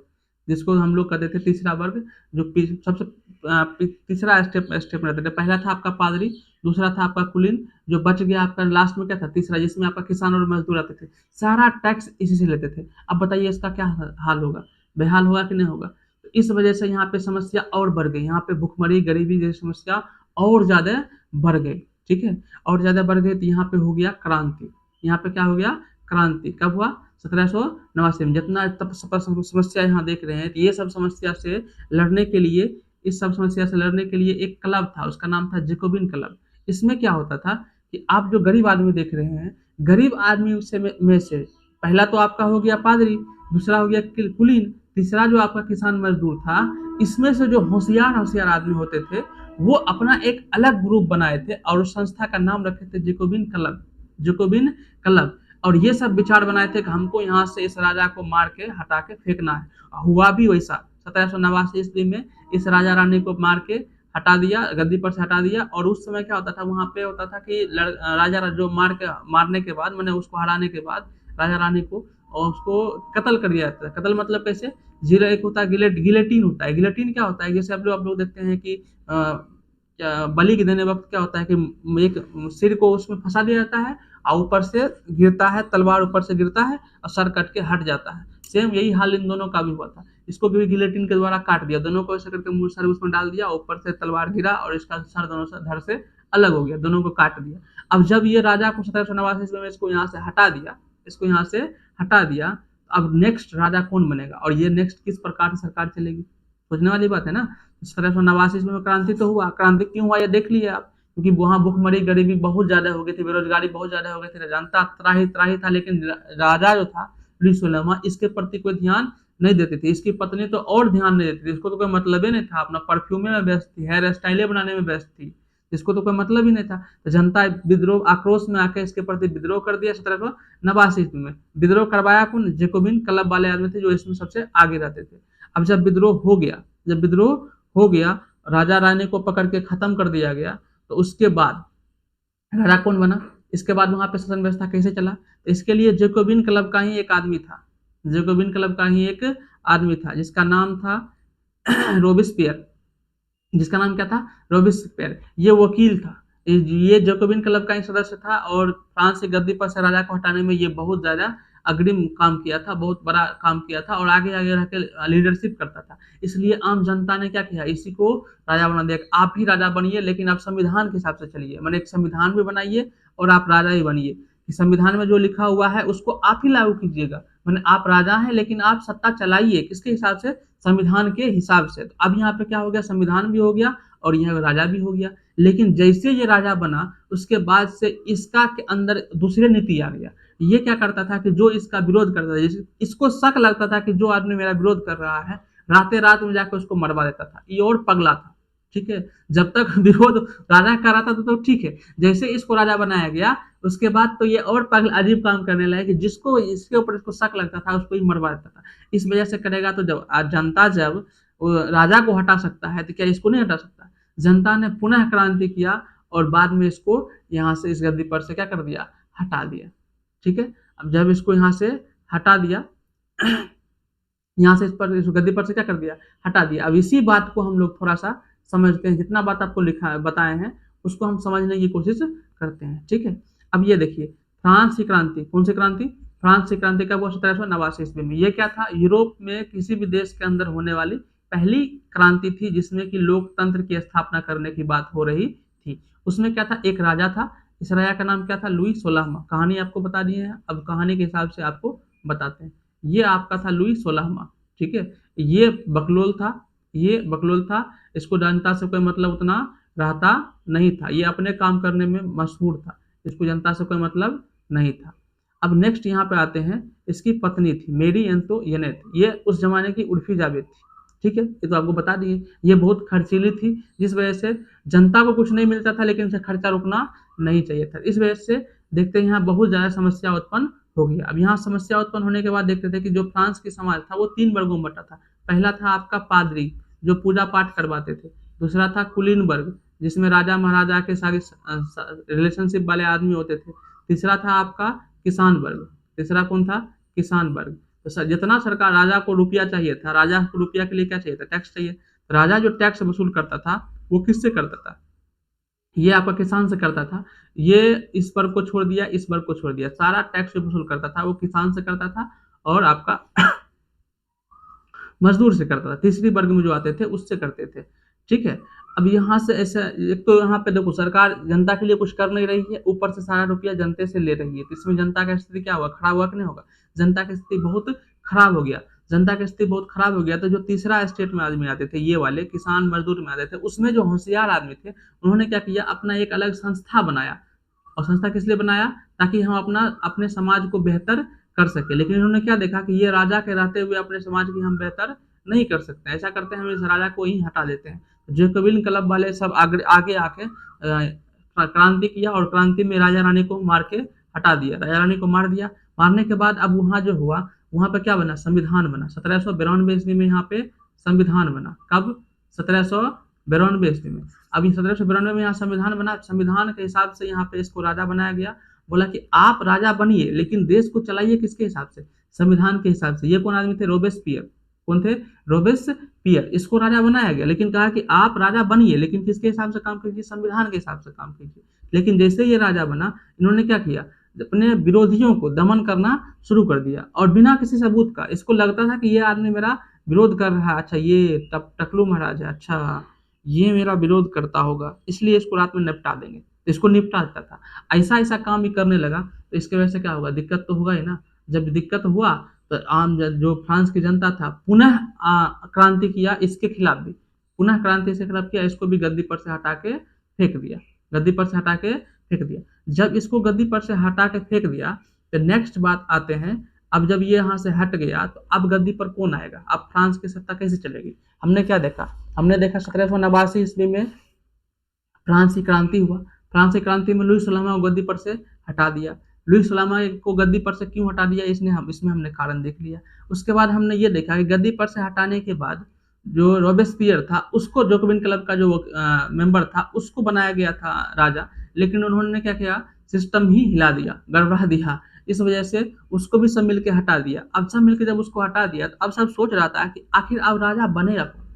जिसको हम लोग कहते थे तीसरा वर्ग, जो सबसे तीसरा स्टेप रहता था। पहला था आपका पादरी, दूसरा था आपका कुलीन, जो बच गया आपका लास्ट में क्या था तीसरा, जिसमें आपका किसान और मजदूर आते थे। सारा टैक्स इसी से लेते थे। अब बताइए इसका क्या हाल होगा, बेहाल होगा कि नहीं होगा। तो इस वजह से यहाँ पे समस्या और बढ़ गई, यहाँ पे भुखमरी गरीबी जैसी समस्या और ज्यादा बढ़ गई। ठीक है, और ज्यादा बढ़ गई तो यहाँ पे हो गया क्रांति। यहाँ पे क्या हो गया, क्रांति कब हुआ, 1789 में। जितना समस्या यहाँ देख रहे हैं, तो ये सब समस्या से लड़ने के लिए, इस सब समस्या से लड़ने के लिए एक क्लब था, उसका नाम था जैकोबिन क्लब। इसमें क्या होता था कि आप जो गरीब आदमी देख रहे हैं, गरीब आदमी में से पहला तो आपका हो गया पादरी, दूसरा हो गया कुलीन, तीसरा जो आपका किसान मजदूर था। इसमें से जो होशियार होशियार आदमी होते थे, वो अपना एक अलग ग्रुप बनाए थे और उस संस्था का नाम रखे थे जैकोबिन क्लब, जैकोबिन क्लब। और ये सब विचार बनाए थे कि हमको यहाँ से इस राजा को मार के हटा के फेंकना है। हुआ भी वैसा, 1789 ईस्वी में इस राजा रानी को मार के हटा दिया, गद्दी पर से हटा दिया। और उस समय क्या होता था, वहां पे होता था कि राजा जो मारने के बाद, मैंने उसको हराने के बाद राजा रानी को और उसको कत्ल कर दिया जाता है। कत्ल मतलब कैसे, जीरो एक होता है गिलेटिन होता है। गिलेटिन क्या होता है, जैसे आप लोग देखते हैं कि बलि के देने वक्त क्या होता है कि एक सिर को उसमें फंसा दिया जाता है और ऊपर से गिरता है, तलवार ऊपर से गिरता है और सर कट के हट जाता है। सेम यही हाल इन दोनों का भी हुआ था। इसको भी गिलेटिन के द्वारा काट दिया, दोनों को ऐसे करके मुंह सर उसमें डाल दिया, ऊपर से तलवार गिरा और इसका सर दोनों से धड़ से अलग हो गया, दोनों को काट दिया। अब जब ये राजा को 1789 में इसको यहाँ से हटा दिया, इसको यहाँ से हटा दिया, अब नेक्स्ट राजा कौन बनेगा और ये नेक्स्ट किस प्रकार से सरकार चलेगी, सोचने वाली बात है ना। 1789 में क्रांति तो हुआ, क्रांति क्यों हुआ ये देख लिए आप, क्योंकि वहां भुखमरी गरीबी बहुत ज्यादा हो गई थी, बेरोजगारी बहुत ज्यादा हो गई थी, जनता त्राही था। लेकिन राजा जो था लुई सोलहवां, इसके प्रति कोई ध्यान नहीं देती थी। इसकी पत्नी तो और ध्यान नहीं देती थी, इसको तो कोई मतलब ही नहीं था, अपना परफ्यूमे में व्यस्त थी, हेयर स्टाइले बनाने में व्यस्त थी, इसको तो कोई मतलब ही नहीं था। तो जनता विद्रोह आक्रोश में आके इसके प्रति विद्रोह कर दिया 1789 में। विद्रोह करवाया कौन, जैकोबिन क्लब वाले आदमी थे, जो इसमें सबसे आगे रहते थे। अब जब विद्रोह हो गया, राजा रानी को पकड़ के खत्म कर दिया गया, तो उसके बाद राजा कौन बना, इसके बाद वहां पे शासन व्यवस्था कैसे चला, तो इसके लिए जैकोबिन क्लब का ही एक आदमी था, जैकोबिन क्लब का ही एक आदमी था, जिसका नाम था रोबिस्पियर, जिसका नाम क्या था, रोबिस्पियर। ये वकील था, ये जैकोबिन क्लब का ही सदस्य था और फ्रांस की गद्दी पर से राजा को हटाने में ये बहुत ज्यादा अग्रिम काम किया था, बहुत बड़ा काम किया था और आगे आगे रह के लीडरशिप करता था। इसलिए आम जनता ने क्या किया, इसी को राजा बना दिया। आप भी राजा बनिए, लेकिन आप संविधान के हिसाब से चलिए, मैंने एक संविधान भी बनाइए और आप राजा ही बनिए, कि संविधान में जो लिखा हुआ है उसको आप ही लागू कीजिएगा। मैंने आप राजा हैं, लेकिन आप सत्ता चलाइए किसके हिसाब से, संविधान के हिसाब से। तो अब यहाँ पे क्या हो गया, संविधान भी हो गया और यह राजा भी हो गया। लेकिन जैसे ये राजा बना, उसके बाद से इसका के अंदर दूसरे नीति आ गया। ये क्या करता था कि जो इसका विरोध करता था, इसको शक लगता था कि जो आदमी मेरा विरोध कर रहा है, रातें रात में जाकर उसको मरवा देता था। ये और पगला था, ठीक है। जब तक विरोध राजा कर रहा था तो ठीक है, जैसे इसको राजा बनाया गया उसके बाद तो ये और पगल अजीब काम करने लगा कि जिसको इसके ऊपर इसको शक लगता था उसको ही मरवा देता था। इस वजह से करेगा तो जब जनता जब राजा को हटा सकता है तो क्या इसको नहीं हटा सकता। जनता ने पुनः क्रांति किया और बाद में इसको यहाँ से इस गद्दी पर से क्या कर दिया, हटा दिया, ठीक है। अब जब इसको यहाँ से हटा दिया यहाँ से इस गद्दी पर से क्या कर दिया, हटा दिया। अब इसी बात को हम लोग थोड़ा सा समझते हैं, जितना बात आपको लिखा बताए हैं उसको हम समझने की कोशिश करते हैं, ठीक है। अब ये देखिए, फ्रांस की क्रांति, कौन सी क्रांति, फ्रांस की क्रांति कब हुआ, 1789 ईस्वी में। ये क्या था, यूरोप में किसी भी देश के अंदर होने वाली पहली क्रांति थी जिसमें कि लोकतंत्र की स्थापना करने की बात हो रही थी। उसमें क्या था, एक राजा था, इस राजा का नाम क्या था, लुई 16वां। कहानी आपको बता दी है, अब कहानी के हिसाब से आपको बताते हैं। ये आपका था लुई 16वां, ठीक है। ये बकलोल था, ये बकलोल था, इसको जनता से कोई मतलब उतना रहता नहीं था, ये अपने काम करने में मशहूर था, इसको जनता से कोई मतलब नहीं था। अब नेक्स्ट यहाँ पे आते हैं, इसकी पत्नी थी मेरी एंतोइनेट, ये उस जमाने की उर्फी जावेद थी, ठीक है। ये तो आपको बता दिए, ये बहुत खर्चीली थी, जिस वजह से जनता को कुछ नहीं मिलता था लेकिन उसे खर्चा रुकना नहीं चाहिए था। इस वजह से देखते हैं यहाँ बहुत ज्यादा समस्या उत्पन्न हो गई। अब यहाँ समस्या उत्पन्न होने के बाद देखते थे कि जो फ्रांस की समाज था वो 3 वर्गों में बटा था। पहला था आपका पादरी, जो पूजा पाठ करवाते थे। दूसरा था कुलीन वर्ग, जिसमें राजा महाराजा के सारे रिलेशनशिप वाले आदमी होते थे। तीसरा था आपका किसान वर्ग, तीसरा कौन था, किसान वर्ग। तो जितना सरकार राजा को रुपया चाहिए था, राजा को रुपया के लिए क्या चाहिए था, टैक्स चाहिए। तो राजा जो टैक्स वसूल करता था वो किससे करता था, ये आपका किसान से करता था। ये इस वर्ग को छोड़ दिया, इस वर्ग को छोड़ दिया, सारा टैक्स जो वसूल करता था वो किसान से करता था और आपका मजदूर से करता था, तीसरी वर्ग में जो आते थे उससे करते थे। ठीक है, अब यहाँ से ऐसा, एक तो यहाँ पे देखो सरकार जनता के लिए कुछ कर नहीं रही है, ऊपर से सारा रुपया जनता से ले रही है, तो इसमें जनता का स्थिति क्या हुआ, खराब हुआ कि नहीं होगा। जनता की स्थिति बहुत खराब हो गया, जनता की स्थिति बहुत खराब हो गया। तो जो तीसरा स्टेट में आदमी आते थे, ये वाले किसान मजदूर में आते थे, उसमें जो होशियार आदमी थे उन्होंने क्या किया, अपना एक अलग संस्था बनाया। और संस्था किस लिए बनाया, ताकि हम अपने समाज को बेहतर कर सके। लेकिन इन्होंने क्या देखा कि ये राजा के रहते हुए अपने समाज की हम बेहतर नहीं कर सकते, ऐसा करते हैं हम इस राजा को ही हटा देते हैं। जैकोबिन क्लब वाले सब आगे आके क्रांति किया और क्रांति में राजा रानी को मार के हटा दिया, राजा रानी को मार दिया। मारने के बाद अब वहाँ जो हुआ, वहाँ पे क्या बना, संविधान बना। 1792 ईस्वी में यहाँ पे संविधान बना। कब, 1792 ईस्वी में। अभी 1792 में यहाँ संविधान बना। संविधान के हिसाब से यहाँ पे इसको राजा बनाया गया। बोला कि आप राजा बनिए लेकिन देश को चलाइए किसके हिसाब से, संविधान के हिसाब से। ये कौन आदमी थे, रोबेस्पियर। कौन थे, रोबेस्पियर। इसको राजा बनाया गया, लेकिन कहा कि आप राजा बनिए लेकिन किसके हिसाब से काम कीजिए, संविधान के हिसाब से काम कीजिए। लेकिन जैसे ये राजा बना, इन्होंने क्या किया, अपने विरोधियों को दमन करना शुरू कर दिया और बिना किसी सबूत का। इसको लगता था कि ये आदमी मेरा विरोध कर रहा है, अच्छा ये टकलू महाराज है, अच्छा ये मेरा विरोध करता होगा, इसलिए इसको रात में निपटा देंगे। तो इसको निपटा देता था। ऐसा ऐसा काम भी करने लगा, तो इसके वजह से क्या होगा, दिक्कत तो होगा ही ना। जब दिक्कत हुआ तो आम जो फ्रांस की जनता था पुनः क्रांति किया इसके खिलाफ भी, पुनः क्रांति से खिलाफ किया, इसको भी गद्दी पर से हटा के फेंक दिया, गद्दी पर से हटा के फेंक दिया। जब इसको गद्दी पर से हटा के फेंक दिया तो नेक्स्ट बात आते हैं, अब जब ये यहाँ से हट गया तो अब गद्दी पर कौन आएगा, अब फ्रांस की सत्ता कैसे चलेगी। हमने क्या देखा, हमने देखा 1789 ईस्वी में फ्रांस की क्रांति हुआ। फ्रांस की क्रांति में लुई सलामा को गद्दी पर से हटा दिया। लुई सलामा को गद्दी पर से क्यों हटा दिया, इसमें हमने कारण देख लिया। उसके बाद हमने ये देखा कि गद्दी पर से हटाने के बाद जो रोबेस्पियर था उसको, जैकोबिन क्लब का जो मेंबर था उसको बनाया गया था राजा, लेकिन उन्होंने क्या किया, सिस्टम ही हिला दिया, गड़बड़ा दिया। इस वजह से उसको भी सब मिलके हटा दिया। अब सब मिलके जब उसको हटा दिया तो अब सब सोच रहा था कि आखिर अब राजा बनेगा कौन,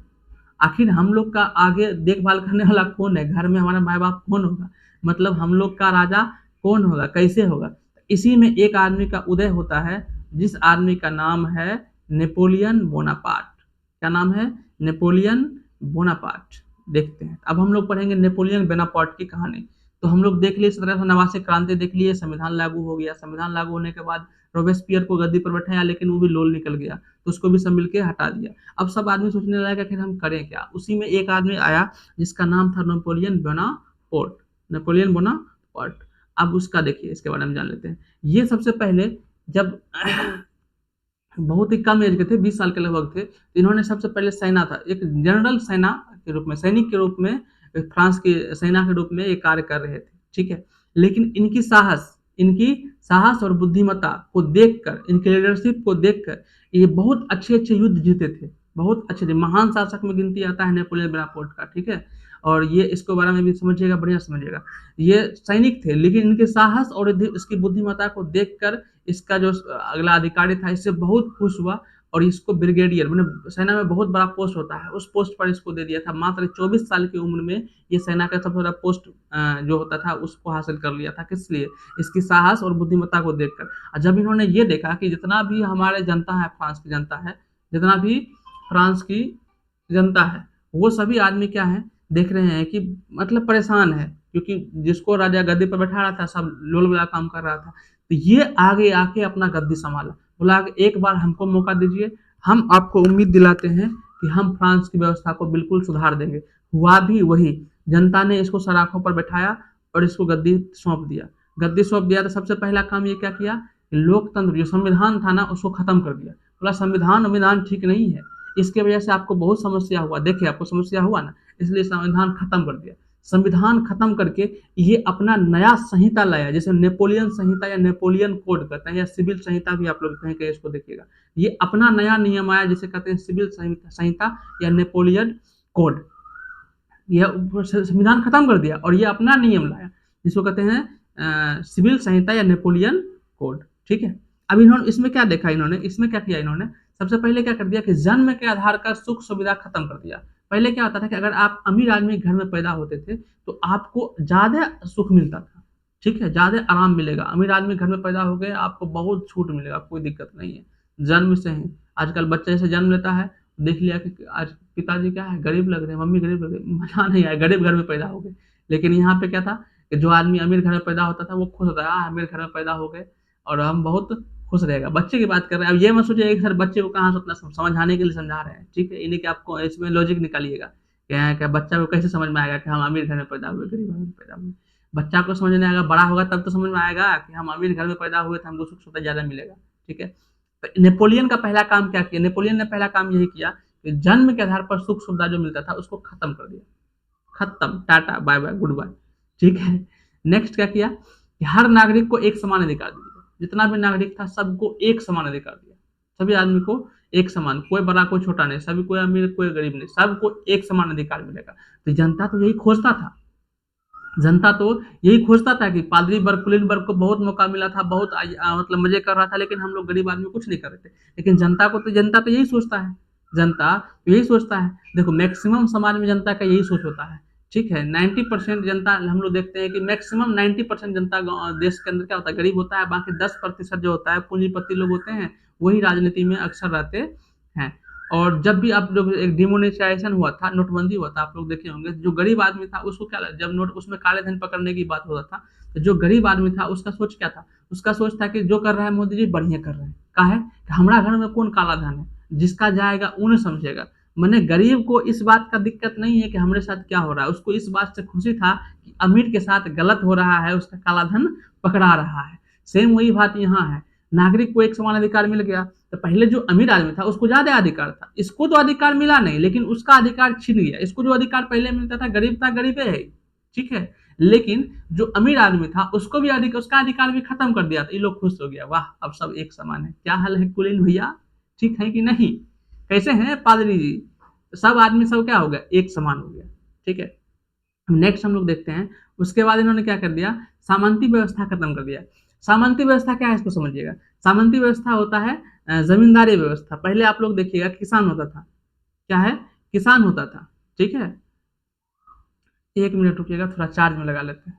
आखिर हम लोग का आगे देखभाल करने वाला कौन है, घर में हमारा माँ बाप कौन होगा, मतलब हम लोग का राजा कौन होगा, कैसे होगा। इसी में एक आदमी का उदय होता है जिस आदमी का नाम है नेपोलियन बोनापार्ट। क्या नाम है, नेपोलियन बोनापार्ट। देखते हैं अब हम लोग पढ़ेंगे नेपोलियन बोनापार्ट की कहानी। तो हम लोग देख लिए 1789 क्रांति देख लिए, संविधान लागू हो गया। संविधान लागू होने के बाद रोबेस्पियर को गद्दी पर बैठाया, लेकिन वो भी लोल निकल गया तो उसको भी सब मिलके हटा दिया। अब सब आदमी सोचने लगा कि हम करें क्या। उसी में एक आदमी आया जिसका नाम था नेपोलियन बोनापार्ट, नेपोलियन बोनापार्ट। अब उसका देखिए, इसके बारे में जान लेते हैं। ये सबसे पहले जब बहुत ही कम एज के थे, 20 साल के लगभग थे, तो इन्होंने सबसे पहले सेना था, एक जनरल सेना के रूप में, सैनिक के रूप में, फ्रांस की सेना के रूप में ये कार्य कर रहे थे। ठीक है, लेकिन इनकी साहस और बुद्धिमत्ता को देखकर, इनकी लीडरशिप को देखकर ये बहुत अच्छे अच्छे युद्ध जीते थे, बहुत अच्छे थे। महान शासक में गिनती आता है नेपोलियन बोनापार्ट का। ठीक है, और ये इसके बारे में भी समझिएगा, बढ़िया समझिएगा। ये सैनिक थे, लेकिन इनके साहस और इसकी बुद्धिमत्ता को देखकर इसका जो अगला अधिकारी था इससे बहुत खुश हुआ और इसको ब्रिगेडियर, मैंने सेना में बहुत बड़ा पोस्ट होता है, उस पोस्ट पर इसको दे दिया था। मात्र 24 साल की उम्र में ये सेना का सबसे बड़ा पोस्ट जो होता था उसको हासिल कर लिया था। किस लिए, इसकी साहस और बुद्धिमत्ता को देखकर। जब इन्होंने ये देखा कि जितना भी हमारे जनता है, फ्रांस की जनता है, जितना भी फ्रांस की जनता है, वो सभी आदमी क्या है, देख रहे हैं कि मतलब परेशान है, क्योंकि जिसको राजा गद्दी पर बैठा रहा था सब लोल वाला काम कर रहा था। तो ये आगे आके अपना गद्दी संभाला, बोला कि एक बार हमको मौका दीजिए, हम आपको उम्मीद दिलाते हैं कि हम फ्रांस की व्यवस्था को बिल्कुल सुधार देंगे। हुआ भी वही, जनता ने इसको सराखों पर बैठाया और इसको गद्दी सौंप दिया। गद्दी सौंप दिया तो सबसे पहला काम ये क्या किया, लोकतंत्र जो संविधान था ना उसको खत्म कर दिया। बोला संविधान ठीक नहीं है, इसके वजह से आपको बहुत समस्या हुआ। देखिए आपको समस्या हुआ ना, इसलिए संविधान खत्म कर दिया। संविधान खत्म करके ये अपना नया संहिता लाया, जैसे नेपोलियन संहिता या नेपोलियन कोड कहते हैं, या सिविल संहिता भी आप लोग कहीं कहीं इसको देखिएगा। ये अपना नया नियम आया जिसे कहते हैं सिविल संहिता या नेपोलियन कोड। यह संविधान खत्म कर दिया और ये अपना नियम लाया जिसको कहते हैं सिविल संहिता या नेपोलियन कोड। ठीक है, अब इन्होंने इसमें क्या देखा, इसमें क्या किया इन्होंने, सबसे पहले क्या कर दिया कि जन्म के आधार का सुख सुविधा खत्म कर दिया। पहले क्या होता था कि अगर आप अमीर आदमी के घर में पैदा होते थे तो आपको ज्यादा सुख मिलता था, ठीक है, ज्यादा आराम मिलेगा। अमीर आदमी के घर में पैदा हो गए, आपको बहुत छूट मिलेगा, कोई दिक्कत नहीं है जन्म से ही। आजकल बच्चे जैसे जन्म लेता है, देख लिया कि आज पिताजी क्या है, गरीब लग रहे हैं, मम्मी गरीब लग रही है, मजा नहीं आया, गरीब घर में पैदा हो गए। लेकिन यहाँ पे क्या था कि जो आदमी अमीर घर में पैदा होता था वो खुश होता है, अमीर घर में पैदा हो गए और हम बहुत खुश रहेगा। बच्चे की बात कर रहे हैं, अब ये मत सोचिए कि सर बच्चे को कहाँ से उतना समझाने के लिए समझा रहे हैं, ठीक है, इन्हीं के आपको इसमें लॉजिक निकालिएगा क्या बच्चा को कैसे समझ में आएगा कि हम अमीर घर में पैदा हुए, गरीब घर में पैदा हुए। बच्चा को समझ में आएगा, बड़ा होगा तब तो समझ में आएगा कि हम अमीर घर में पैदा हुए थे, हमको सुख सुविधा ज्यादा मिलेगा, ठीक है। तो नेपोलियन का पहला काम क्या किया, नेपोलियन ने पहला काम यही किया कि जन्म के आधार पर सुख सुविधा जो मिलता था उसको खत्म कर दिया, खत्म, tata bye bye goodbye, ठीक है। नेक्स्ट क्या किया कि हर नागरिक को एक समान अधिकार दिया, जितना भी नागरिक था सबको एक समान अधिकार दिया, सभी आदमी को एक समान, कोई बड़ा कोई छोटा नहीं, सभी कोई अमीर कोई गरीब नहीं, सबको एक समान अधिकार मिलेगा। तो जनता तो यही खोजता था, जनता तो यही खोजता था कि पादरी वर्ग कुलीन वर्ग को बहुत मौका मिला था, बहुत मतलब मजे कर रहा था, लेकिन हम लोग गरीब आदमी कुछ नहीं कर रहे थे। लेकिन जनता तो यही सोचता है, जनता तो यही सोचता है। देखो मैक्सिमम समाज में जनता का यही सोच होता है, ठीक है। 90% जनता हम लोग देखते हैं कि मैक्सिमम 90% जनता देश के अंदर क्या होता है, गरीब होता है। बाकी 10% जो होता है पूंजीपति लोग होते हैं, वही राजनीति में अक्सर रहते हैं। और जब भी आप लोग एक डिमोनेटाइजेशन हुआ था, नोटबंदी हुआ था, आप लोग देखे होंगे, जो गरीब आदमी था उसको क्या, जब नोट उसमें काले धन पकड़ने की बात होता था, तो जो गरीब आदमी था उसका सोच क्या था, उसका सोच था कि जो कर रहा है मोदी जी बढ़िया कर रहे हैं, का है कि हमारा घर में कौन काला धन है, जिसका जाएगा उन्हें समझेगा। मैंने गरीब को इस बात का दिक्कत नहीं है कि हमारे साथ क्या हो रहा है, उसको इस बात से खुशी था कि अमीर के साथ गलत हो रहा है, उसका काला धन पकड़ा रहा है। सेम वही बात यहाँ है, नागरिक को एक समान अधिकार मिल गया। तो पहले जो अमीर आदमी था उसको ज्यादा अधिकार था, इसको तो अधिकार मिला नहीं, लेकिन उसका अधिकार छीन गया। इसको जो अधिकार पहले मिलता था, गरीब था गरीब है, ठीक है, लेकिन जो अमीर आदमी था उसको भी उसका अधिकार भी खत्म कर दिया था। ये लोग खुश हो गया, वाह अब सब एक समान है। क्या हाल है कुलीन भैया, ठीक है कि नहीं, कैसे हैं पादरी जी, सब आदमी सब क्या हो गया, एक समान हो गया, ठीक है। नेक्स्ट हम लोग देखते हैं, उसके बाद इन्होंने क्या कर दिया, सामंती व्यवस्था खत्म कर दिया। सामंती व्यवस्था क्या है इसको समझिएगा। सामंती व्यवस्था होता है जमींदारी व्यवस्था। पहले आप लोग देखिएगा किसान होता था, क्या है, किसान होता था, ठीक है। 1 मिनट रुकिएगा, थोड़ा चार्ज में लगा लेते हैं।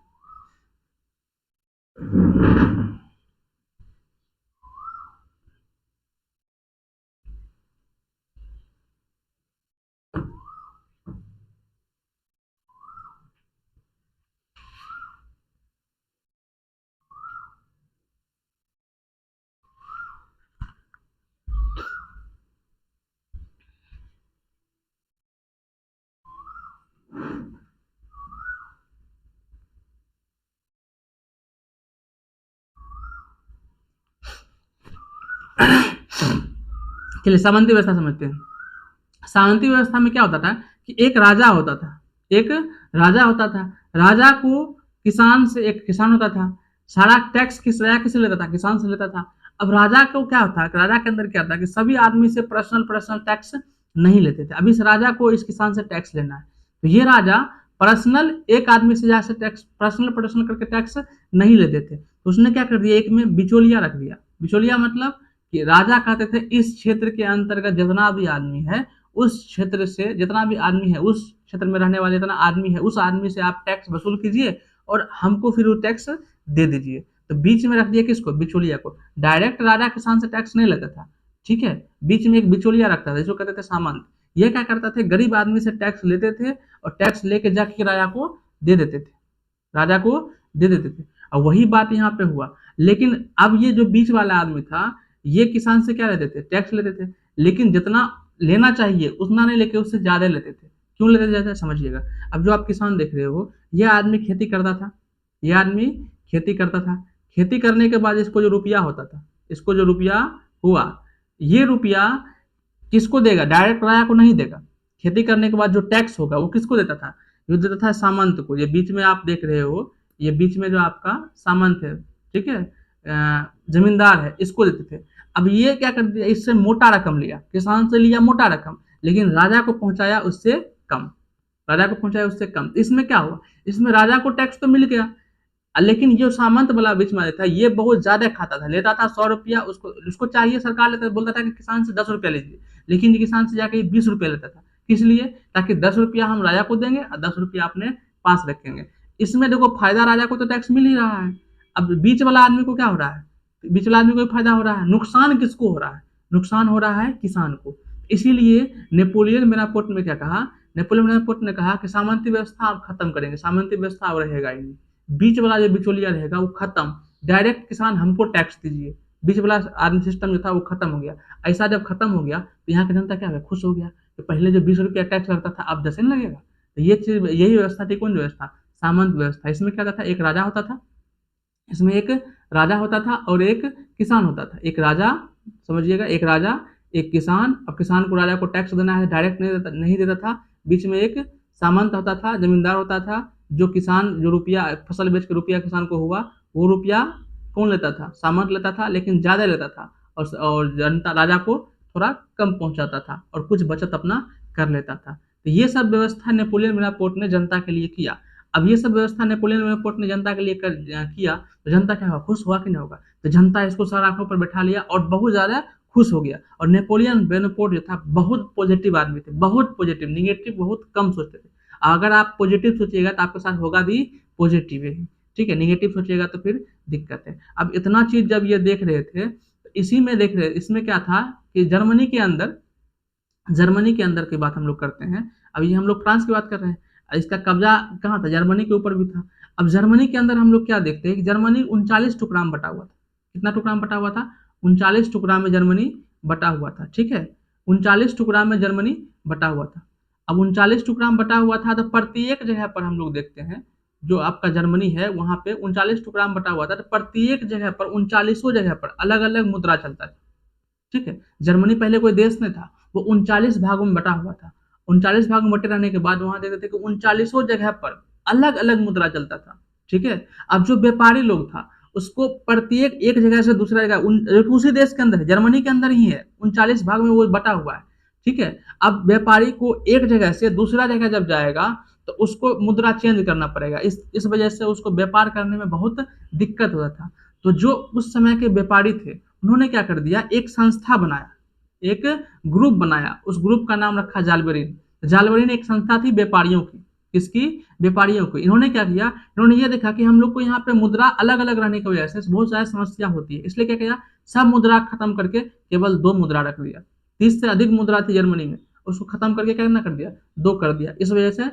चलिए सामंती व्यवस्था समझते हैं। सामंती व्यवस्था में क्या होता था कि एक राजा होता था, एक राजा होता था। राजा को किसान से, एक किसान होता था, सारा टैक्स किससे लेता था, किसान से लेता था। अब राजा को क्या होता है, राजा के अंदर क्या था कि सभी आदमी से पर्सनल टैक्स नहीं लेते थे। अभी इस राजा को इस किसान से टैक्स लेना है, तो ये राजा पर्सनल एक आदमी से जैसे टैक्स पर्सनल करके टैक्स नहीं लेते थे। तो उसने क्या कर दिया, एक में बिचौलिया रख दिया। बिचौलिया मतलब कि राजा कहते थे इस क्षेत्र के अंतर्गत जितना भी आदमी है, उस क्षेत्र से जितना भी आदमी है, उस क्षेत्र में रहने वाले जितना आदमी है, उस आदमी से आप टैक्स वसूल कीजिए और हमको फिर वो टैक्स दे दीजिए। तो बीच में रख दिया किसको, बिचौलिया को। डायरेक्ट राजा किसान से टैक्स नहीं लेता था, ठीक है, बीच में एक बिचौलिया रखता था जिसको कहते थे सामंत। ये क्या करता थे, गरीब आदमी से टैक्स लेते थे और टैक्स लेके जाके राजा को दे देते थे, राजा को दे देते थे। और वही बात यहाँ पे हुआ। लेकिन अब ये जो बीच वाला आदमी था, ये किसान से क्या लेते थे, टैक्स लेते थे, लेकिन जितना लेना चाहिए उतना नहीं लेके उससे ज्यादा लेते थे। क्यों लेते थे समझिएगा। अब जो आप किसान देख रहे हो, ये आदमी खेती करता था, ये आदमी खेती करता था। खेती करने के बाद इसको जो रुपया होता था, इसको जो रुपया हुआ, ये रुपया किसको देगा, डायरेक्ट राजा को नहीं देगा। खेती करने के बाद जो टैक्स होगा वो किसको देता था, ये देता था सामंत को। ये बीच में आप देख रहे हो, ये बीच में जो आपका सामंत है, ठीक है, जमींदार है, इसको देते थे। अब ये क्या कर दिया, इससे मोटा रकम लिया, किसान से लिया मोटा रकम, लेकिन राजा को पहुंचाया उससे कम, राजा को पहुंचाया उससे कम। इसमें क्या हुआ, इसमें राजा को टैक्स तो मिल गया, लेकिन जो सामंत वाला बीच में था ये बहुत ज्यादा खाता था, लेता था 100 रुपया, उसको चाहिए सरकार लेता, बोलता था कि किसान से 10 रुपया लीजिए, लेकिन किसान से जाके 20 रुपया लेता था। किस लिए? ताकि 10 रुपया हम राजा को देंगे और 10 रुपया अपने पास रखेंगे। इसमें देखो फायदा राजा को तो टैक्स मिल ही रहा है, अब बीच वाला आदमी को क्या हो रहा है? बीच वाला आदमी को फायदा हो रहा है, नुकसान किसको हो रहा है? नुकसान हो रहा है किसान को। इसीलिए नेपोलियन बोनापार्ट ने क्या कहा? नेपोलियन बोनापार्ट ने कहा कि सामंती व्यवस्था आप खत्म करेंगे, सामंती व्यवस्था अब रहेगा ही नहीं, बीच वाला जो बिचौलिया रहेगा वो खत्म, डायरेक्ट किसान हमको टैक्स दीजिए, बीच वाला आदमी सिस्टम जो था वो खत्म हो गया। ऐसा जब खत्म हो गया तो यहाँ की जनता क्या है? खुश हो गया। तो पहले जो 20 रुपया टैक्स लगता था अब 10 नहीं लगेगा। तो ये चीज, यही व्यवस्था थी, कौन व्यवस्था? सामंत व्यवस्था। इसमें क्या था? एक राजा होता था, इसमें एक राजा होता था और एक किसान होता था। एक राजा, समझिएगा, एक राजा एक किसान। अब किसान को राजा को टैक्स देना है, डायरेक्ट नहीं देता था। बीच में एक सामंत होता था, जमींदार होता था, जो किसान जो रुपया फसल बेच के रुपया किसान को हुआ, वो रुपया कौन लेता था? सामंत लेता था, लेकिन ज्यादा लेता था, और जनता राजा को थोड़ा कम पहुंचाता था और कुछ बचत अपना कर लेता था। तो ये सब व्यवस्था नेपोलियन बोनापार्ट ने जनता के लिए किया। अब ये सब व्यवस्था नेपोलियन बोनापार्ट ने जनता के लिए किया, तो जनता क्या हुआ? खुश हुआ कि नहीं होगा? तो जनता इसको सर आंखों पर बैठा लिया और बहुत ज्यादा खुश हो गया। और नेपोलियन बोनापार्ट जो था बहुत पॉजिटिव आदमी थे, बहुत पॉजिटिव, निगेटिव बहुत कम सोचते थे। अगर आप पॉजिटिव सोचिएगा तो आपके साथ होगा भी पॉजिटिव ही, ठीक है। निगेटिव सोचिएगा तो फिर दिक्कत है। अब इतना चीज जब ये देख रहे थे तो इसी में देख रहे, इसमें क्या था कि जर्मनी के अंदर की बात हम लोग करते हैं। अभी हम लोग फ्रांस की बात कर रहे हैं, इसका कब्जा कहाँ था? जर्मनी के ऊपर भी था। अब जर्मनी के अंदर हम लोग क्या देखते हैं कि जर्मनी 39 टुकड़ा में बटा हुआ था। कितना टुकड़ा में बटा हुआ था? 39 टुकड़ा में जर्मनी बटा हुआ था, ठीक है। 39 टुकड़ा में जर्मनी बटा हुआ था। अब 39 टुकड़ा में बटा हुआ था तो प्रत्येक जगह पर हम लोग देखते हैं, जो आपका जर्मनी है वहां पे 39 टुकड़ा में बटा हुआ था, तो प्रत्येक जगह पर 39 जगह पर अलग अलग मुद्रा चलता था, ठीक है। जर्मनी पहले कोई देश नहीं था, वो 39 भागों में बटा हुआ था। 39 भाग में बटे रहने के बाद वहां देखते थे कि 39 जगह पर अलग अलग मुद्रा चलता था, ठीक है। अब जो व्यापारी लोग था उसको प्रत्येक एक जगह से दूसरा जगह, उसी देश के अंदर है, जर्मनी के अंदर ही है, 39 भाग में वो बटा हुआ है, ठीक है। अब व्यापारी को एक जगह से दूसरा जगह जब जाएगा तो उसको मुद्रा चेंज करना पड़ेगा। इस वजह से उसको व्यापार करने में बहुत दिक्कत होता था। तो जो उस समय के व्यापारी थे उन्होंने क्या कर दिया? एक संस्था बनाया, एक ग्रुप बनाया, उस ग्रुप का नाम रखा जालबेरिन। जालबेरिन एक संस्था थी व्यापारियों की। किसकी? व्यापारियों की। इन्होंने क्या किया? इन्होंने ये देखा कि हम लोग को यहाँ पे मुद्रा अलग अलग रहने की वजह से बहुत सारी समस्या होती है, इसलिए क्या किया? सब मुद्रा खत्म करके केवल 2 मुद्रा रख दिया। 30 से अधिक मुद्रा थी जर्मनी में, उसको खत्म करके क्या कर दिया? 2 कर दिया। इस वजह से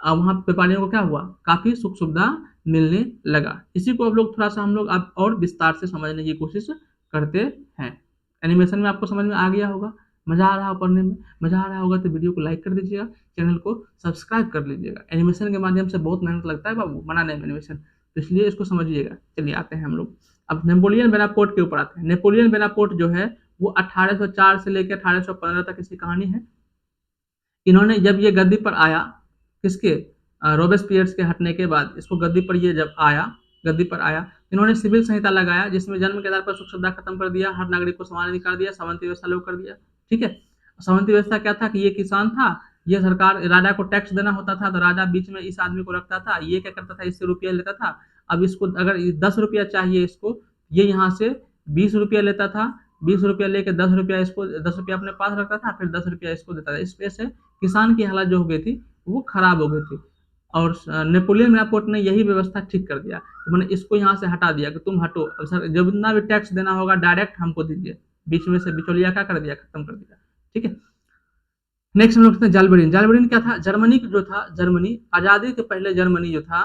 वहां व्यापारियों को क्या हुआ? काफी सुख सुविधा मिलने लगा। इसी को अब लोग थोड़ा सा हम लोग अब और विस्तार से समझने की कोशिश करते हैं। एनिमेशन में आपको समझ में आ गया होगा, मजा आ रहा हो पढ़ने में, मजा आ रहा होगा तो वीडियो को लाइक कर दीजिएगा, चैनल को सब्सक्राइब कर लीजिएगा। एनिमेशन के माध्यम से बहुत मेहनत लगता है बाबू बनाने में एनिमेशन, तो इसलिए इसको समझिएगा। चलिए आते हैं हम लोग अब नेपोलियन बोनापार्ट के ऊपर आते हैं। नेपोलियन बोनापार्ट जो है वो 1804 से लेकर 1815 तक इसकी कहानी है। इन्होंने जब ये गद्दी पर आया, किसके? रोबेस्पियर्स के हटने के बाद इसको गद्दी पर ये जब आया, गद्दी पर आया, इन्होंने सिविल संहिता लगाया जिसमें जन्म के आधार पर सुख सुविधा खत्म कर दिया, हर नागरिक को समान अधिकार दिया, सामंती व्यवस्था लागू कर दिया, ठीक है। सामंती व्यवस्था क्या था कि ये किसान था, ये सरकार राजा को टैक्स देना होता था, तो राजा बीच में इस आदमी को रखता था, ये क्या करता था? इससे रुपया लेता था। अब इसको अगर 10 रुपया चाहिए इसको, ये यहाँ से 20 रुपया लेता था, 20 रुपया लेके 10 रुपया इसको, 10 रुपया अपने पास रखता था, फिर 10 रुपया इसको देता था। इस वजह से किसान की हालत जो हो गई थी वो खराब हो गई थी। और नेपोलियन बोनापार्ट ने यही व्यवस्था ठीक कर दिया, तो मैंने इसको यहाँ से हटा दिया कि तुम हटो, अब सर जब जितना भी टैक्स देना होगा डायरेक्ट हमको दीजिए, बीच में से बिचौलिया क्या कर दिया? खत्म कर दिया, ठीक है। नेक्स्ट हम लोग देखते हैं जालबेरिन। जालबेरिन क्या था? जर्मनी जो था, जर्मनी आजादी के पहले जर्मनी जो था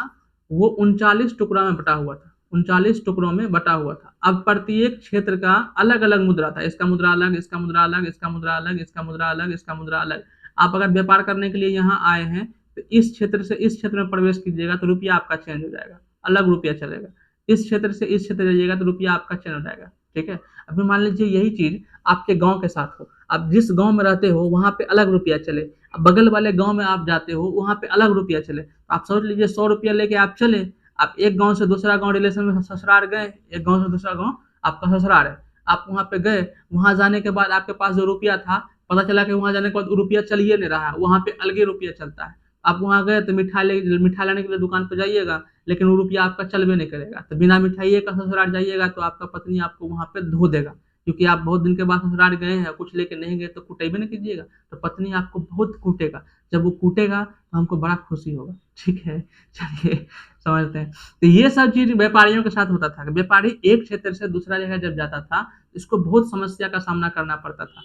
वो 39 टुकड़ा में बटा हुआ था, 39 टुकड़ों में बटा हुआ था। अब प्रत्येक क्षेत्र का अलग अलग मुद्रा था, इसका मुद्रा अलग, इसका मुद्रा अलग, इसका मुद्रा अलग, इसका मुद्रा अलग, इसका मुद्रा अलग। आप अगर व्यापार करने के लिए यहाँ आए हैं तो इस क्षेत्र से इस क्षेत्र में प्रवेश कीजिएगा तो रुपया आपका चेंज हो जाएगा, अलग रुपया चलेगा। इस क्षेत्र से इस क्षेत्र जाइएगा तो रुपया आपका चेंज हो जाएगा, ठीक है। अभी मान लीजिए यही चीज आपके गांव के साथ हो, आप जिस गांव में रहते हो वहां पे अलग रुपया चले, अब बगल वाले गांव में आप जाते हो वहां पे अलग रुपया चले, तो आप सोच लीजिए 100 रुपया लेके आप चले, आप एक गांव से दूसरा गांव रिलेशन में ससुराल गए, एक गांव से दूसरा गांव आपका ससुराल है, आप वहां पे गए, वहां जाने के बाद आपके पास जो रुपया था, पता चला कि वहां जाने के बाद रुपया चलिए नहीं रहा है, वहां पे अलग रुपया चलता है। आप वहाँ गए तो मिठाई लाने के लिए दुकान पे जाइएगा, लेकिन वो रुपया आपका चलबे नहीं करेगा, तो बिना मिठाइए का ससुराल जाइएगा तो आपका पत्नी आपको वहाँ पे धो देगा, क्योंकि आप बहुत दिन के बाद ससुराल गए हैं, कुछ लेके नहीं गए तो कुटेबे नहीं कीजिएगा, तो पत्नी आपको बहुत कूटेगा। जब वो कूटेगा तो हमको बड़ा खुशी होगा, ठीक है। चलिए समझते हैं। तो ये सब चीज़ व्यापारियों के साथ होता था। व्यापारी एक क्षेत्र से दूसरा जगह जब जाता था, इसको बहुत समस्या का सामना करना पड़ता था,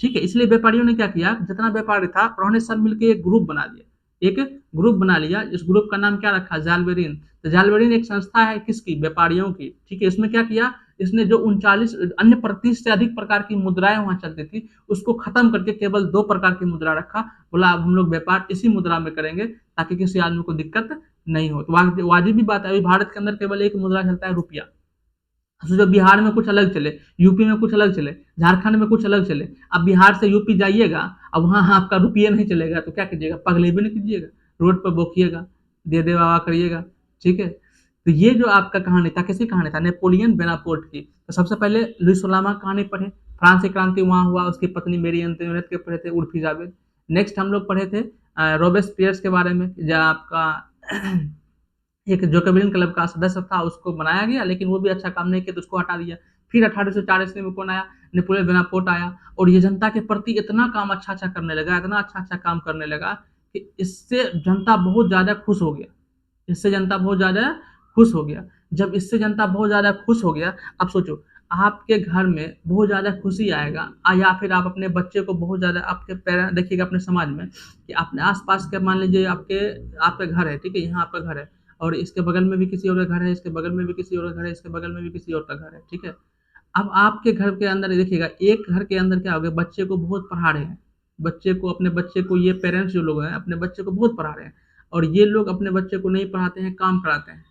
ठीक है। इसलिए व्यापारियों ने क्या किया, जितना व्यापारी था उन्होंने सब मिलकर एक ग्रुप बना दिया, एक ग्रुप बना लिया। इस ग्रुप का नाम क्या रखा, जालबेरिन। तो जालबेरिन एक संस्था है किसकी, व्यापारियों की, ठीक है। इसमें क्या किया, इसने जो 39 अन्य 35 से अधिक प्रकार की मुद्राएं वहां चलती थी, उसको खत्म करके केवल 2 प्रकार की मुद्रा रखा। बोला अब हम लोग व्यापार इसी मुद्रा में करेंगे ताकि किसी आदमी को दिक्कत नहीं हो। तो वाजिब भी बात है, अभी भारत के अंदर केवल एक मुद्रा चलता है, रुपया। सोचो बिहार में कुछ अलग चले, यूपी में कुछ अलग चले, झारखंड में कुछ अलग चले, अब बिहार से यूपी जाइएगा, अब वहाँ आपका रुपये नहीं चलेगा तो क्या कीजिएगा, पगलेबे नहीं कीजिएगा, रोड पर बोकिएगा, दे दे बाबा करिएगा, ठीक है। तो ये जो आपका कहानी था, किसकी कहानी था, नेपोलियन बोनापार्ट की। तो सबसे पहले लुइस सोलामा कहानी पढ़े, फ्रांस की क्रांति वहाँ हुआ, उसकी पत्नी मेरी अंतोनियत के पढ़े थे, उर्फी जावेद। नेक्स्ट हम लोग पढ़े थे रॉबेस्पियर्स के बारे में, जहाँ आपका एक जोकेबियन क्लब का सदस्य था, उसको बनाया गया, लेकिन वो भी अच्छा काम नहीं किया तो उसको हटा दिया। फिर 1804 ईस्वी में कौन आया, नेपोलियन बोनापार्ट आया, और ये जनता के प्रति इतना काम अच्छा करने लगा, इतना अच्छा काम करने लगा कि इससे जनता बहुत ज़्यादा खुश हो गया, इससे जनता बहुत ज़्यादा खुश हो गया। जब इससे जनता बहुत ज़्यादा खुश हो गया, अब सोचो आपके घर में बहुत ज़्यादा खुशी आएगा, या फिर आप अपने बच्चे को बहुत ज़्यादा, आपके पेरेंट्स देखिएगा अपने समाज में कि अपने आसपास के, मान लीजिए आपके घर है, ठीक है, यहाँ आपका घर है और इसके बगल में भी किसी और का घर है, इसके बगल में भी किसी और का घर है, इसके बगल में भी किसी और का घर है, ठीक है। अब आपके घर के अंदर देखिएगा, एक घर के अंदर क्या हो गया, बच्चे को बहुत पढ़ा रहे हैं, अपने बच्चे को, ये पेरेंट्स जो लोग हैं अपने बच्चे को बहुत पढ़ा रहे हैं, और ये लोग अपने बच्चे को नहीं पढ़ाते हैं, काम कराते हैं,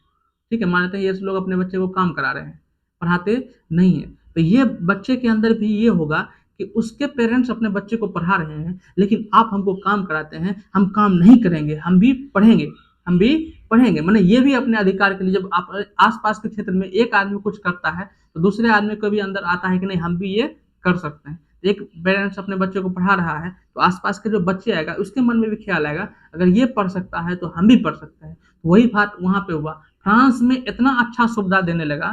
ठीक है। मानते हैं ये लोग अपने बच्चे को काम करा रहे हैं, पढ़ाते नहीं है। तो ये बच्चे के अंदर भी ये होगा कि उसके पेरेंट्स अपने बच्चे को पढ़ा रहे हैं, लेकिन आप हमको काम कराते हैं, हम काम नहीं करेंगे, हम भी पढ़ेंगे। माने ये भी अपने अधिकार के लिए, जब आप आसपास के क्षेत्र में एक आदमी कुछ करता है तो दूसरे आदमी को भी अंदर आता है कि नहीं हम भी ये कर सकते हैं। एक पेरेंट्स अपने बच्चे को पढ़ा रहा है तो आसपास के जो बच्चे आएगा उसके मन में भी ख्याल आएगा, अगर ये पढ़ सकता है तो हम भी पढ़ सकते हैं। वही बात वहाँ पे हुआ, फ्रांस में इतना अच्छा सुविधा देने लगा,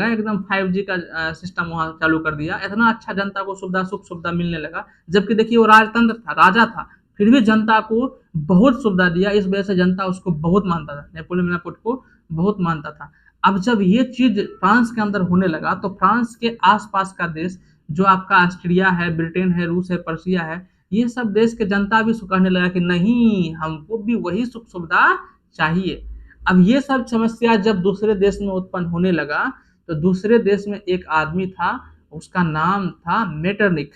एकदम 5G का सिस्टम वहाँ चालू कर दिया, इतना अच्छा जनता को सुख सुविधा मिलने लगा। जबकि देखिए वो राजतंत्र था, राजा था, फिर भी जनता को बहुत सुविधा दिया, इस वजह से जनता उसको बहुत मानता था, नेपोलियन बोनापार्ट को बहुत मानता था। अब जब ये चीज फ्रांस के अंदर होने लगा तो फ्रांस के आसपास का देश जो आपका ऑस्ट्रिया है, ब्रिटेन है, रूस है, पर्सिया है, ये सब देश के जनता भी कहने लगा कि नहीं हमको भी वही सुख सुविधा चाहिए। अब ये सब समस्या जब दूसरे देश में उत्पन्न होने लगा तो दूसरे देश में एक आदमी था, उसका नाम था मेटरनिख।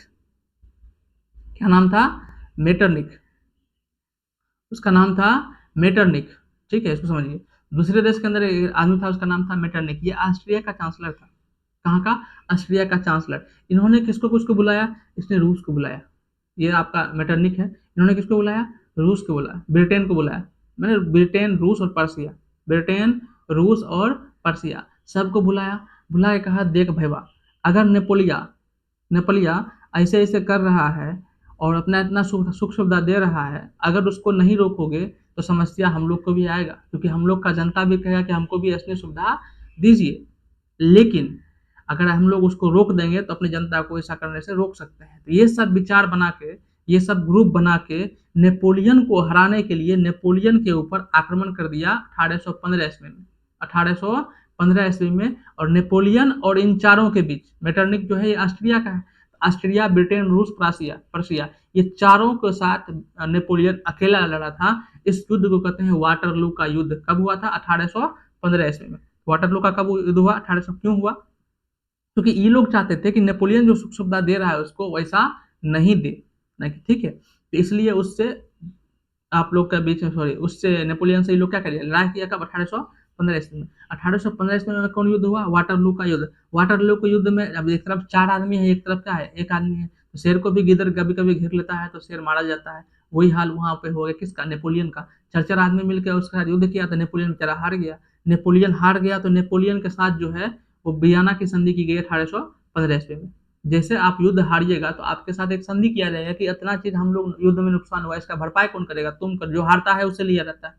क्या नाम था, मेटरनिख, उसका नाम था मेटरनिख, ठीक है, इसको समझिए। दूसरे देश के अंदर एक आदमी था, उसका नाम था मेटरनिख, ये ऑस्ट्रिया का चांसलर था। कहाँ का, ऑस्ट्रिया का चांसलर। इन्होंने किसको बुलाया, इसने रूस को बुलाया, ये आपका मेटरनिख है, इन्होंने किसको बुलाया, रूस को बुलाया, ब्रिटेन को बुलाया, मैंने ब्रिटेन, रूस और पर्सिया, ब्रिटेन, रूस और पर्सिया सबको बुला के कहा देख भैया, अगर नेपोलिया ऐसे कर रहा है और अपना इतना सुख सुविधा दे रहा है, अगर उसको नहीं रोकोगे तो समस्या हम लोग को भी आएगा, क्योंकि हम लोग का जनता भी कहेगा कि हमको भी ऐसी सुविधा दीजिए। लेकिन अगर हम लोग उसको रोक देंगे तो अपनी जनता को ऐसा करने से रोक सकते हैं। तो ये सब विचार बना के, ये सब ग्रुप बना के नेपोलियन को हराने के लिए नेपोलियन के ऊपर आक्रमण कर दिया 1815 ईस्वी में, 1815 ईस्वी में। और नेपोलियन और इन चारों के बीच, मेटरनिख जो है ये ऑस्ट्रिया का है, ऑस्ट्रिया, ब्रिटेन, रूस, पर्सिया, ये चारों के साथ नेपोलियन अकेला लड़ा था। इस युद्ध को कहते हैं वाटरलू का युद्ध। कब हुआ था, 1815 ईस्वी में। वाटरलू का कब युद्ध हुआ, 1800, क्यों हुआ, क्योंकि ये लोग चाहते थे कि नेपोलियन जो सुख सुविधा दे रहा है उसको वैसा नहीं दे, नहीं, ठीक है। तो इसलिए उससे आप लोग के बीच में, उससे नेपोलियन से ये लोग क्या करिए, लड़ाई किया कब, 1815 ईस्वी में। 1815 ईस्वी में कौन युद्ध हुआ, वाटरलू का युद्ध। वाटरलू के युद्ध में अब एक तरफ 4 आदमी है, एक तरफ क्या है, एक आदमी है। तो शेर को भी गिद्ध कभी कभी घेर लेता है तो शेर मारा जाता है। वही हाल वहां पे हो गया, किसका, नेपोलियन का। 4 आदमी मिलकर उसके साथ युद्ध किया तो नेपोलियन बेचारा हार गया। तो नेपोलियन के साथ जो है वो वियना की संधि की गई 1815 ईस्वी में। जैसे आप युद्ध हारिएगा तो आपके साथ एक संधि किया जाएगा कि इतना चीज हम लोग युद्ध में नुकसान हुआ, इसका भरपाई कौन करेगा, तुम कर, जो हारता है उसे लिया रहता है।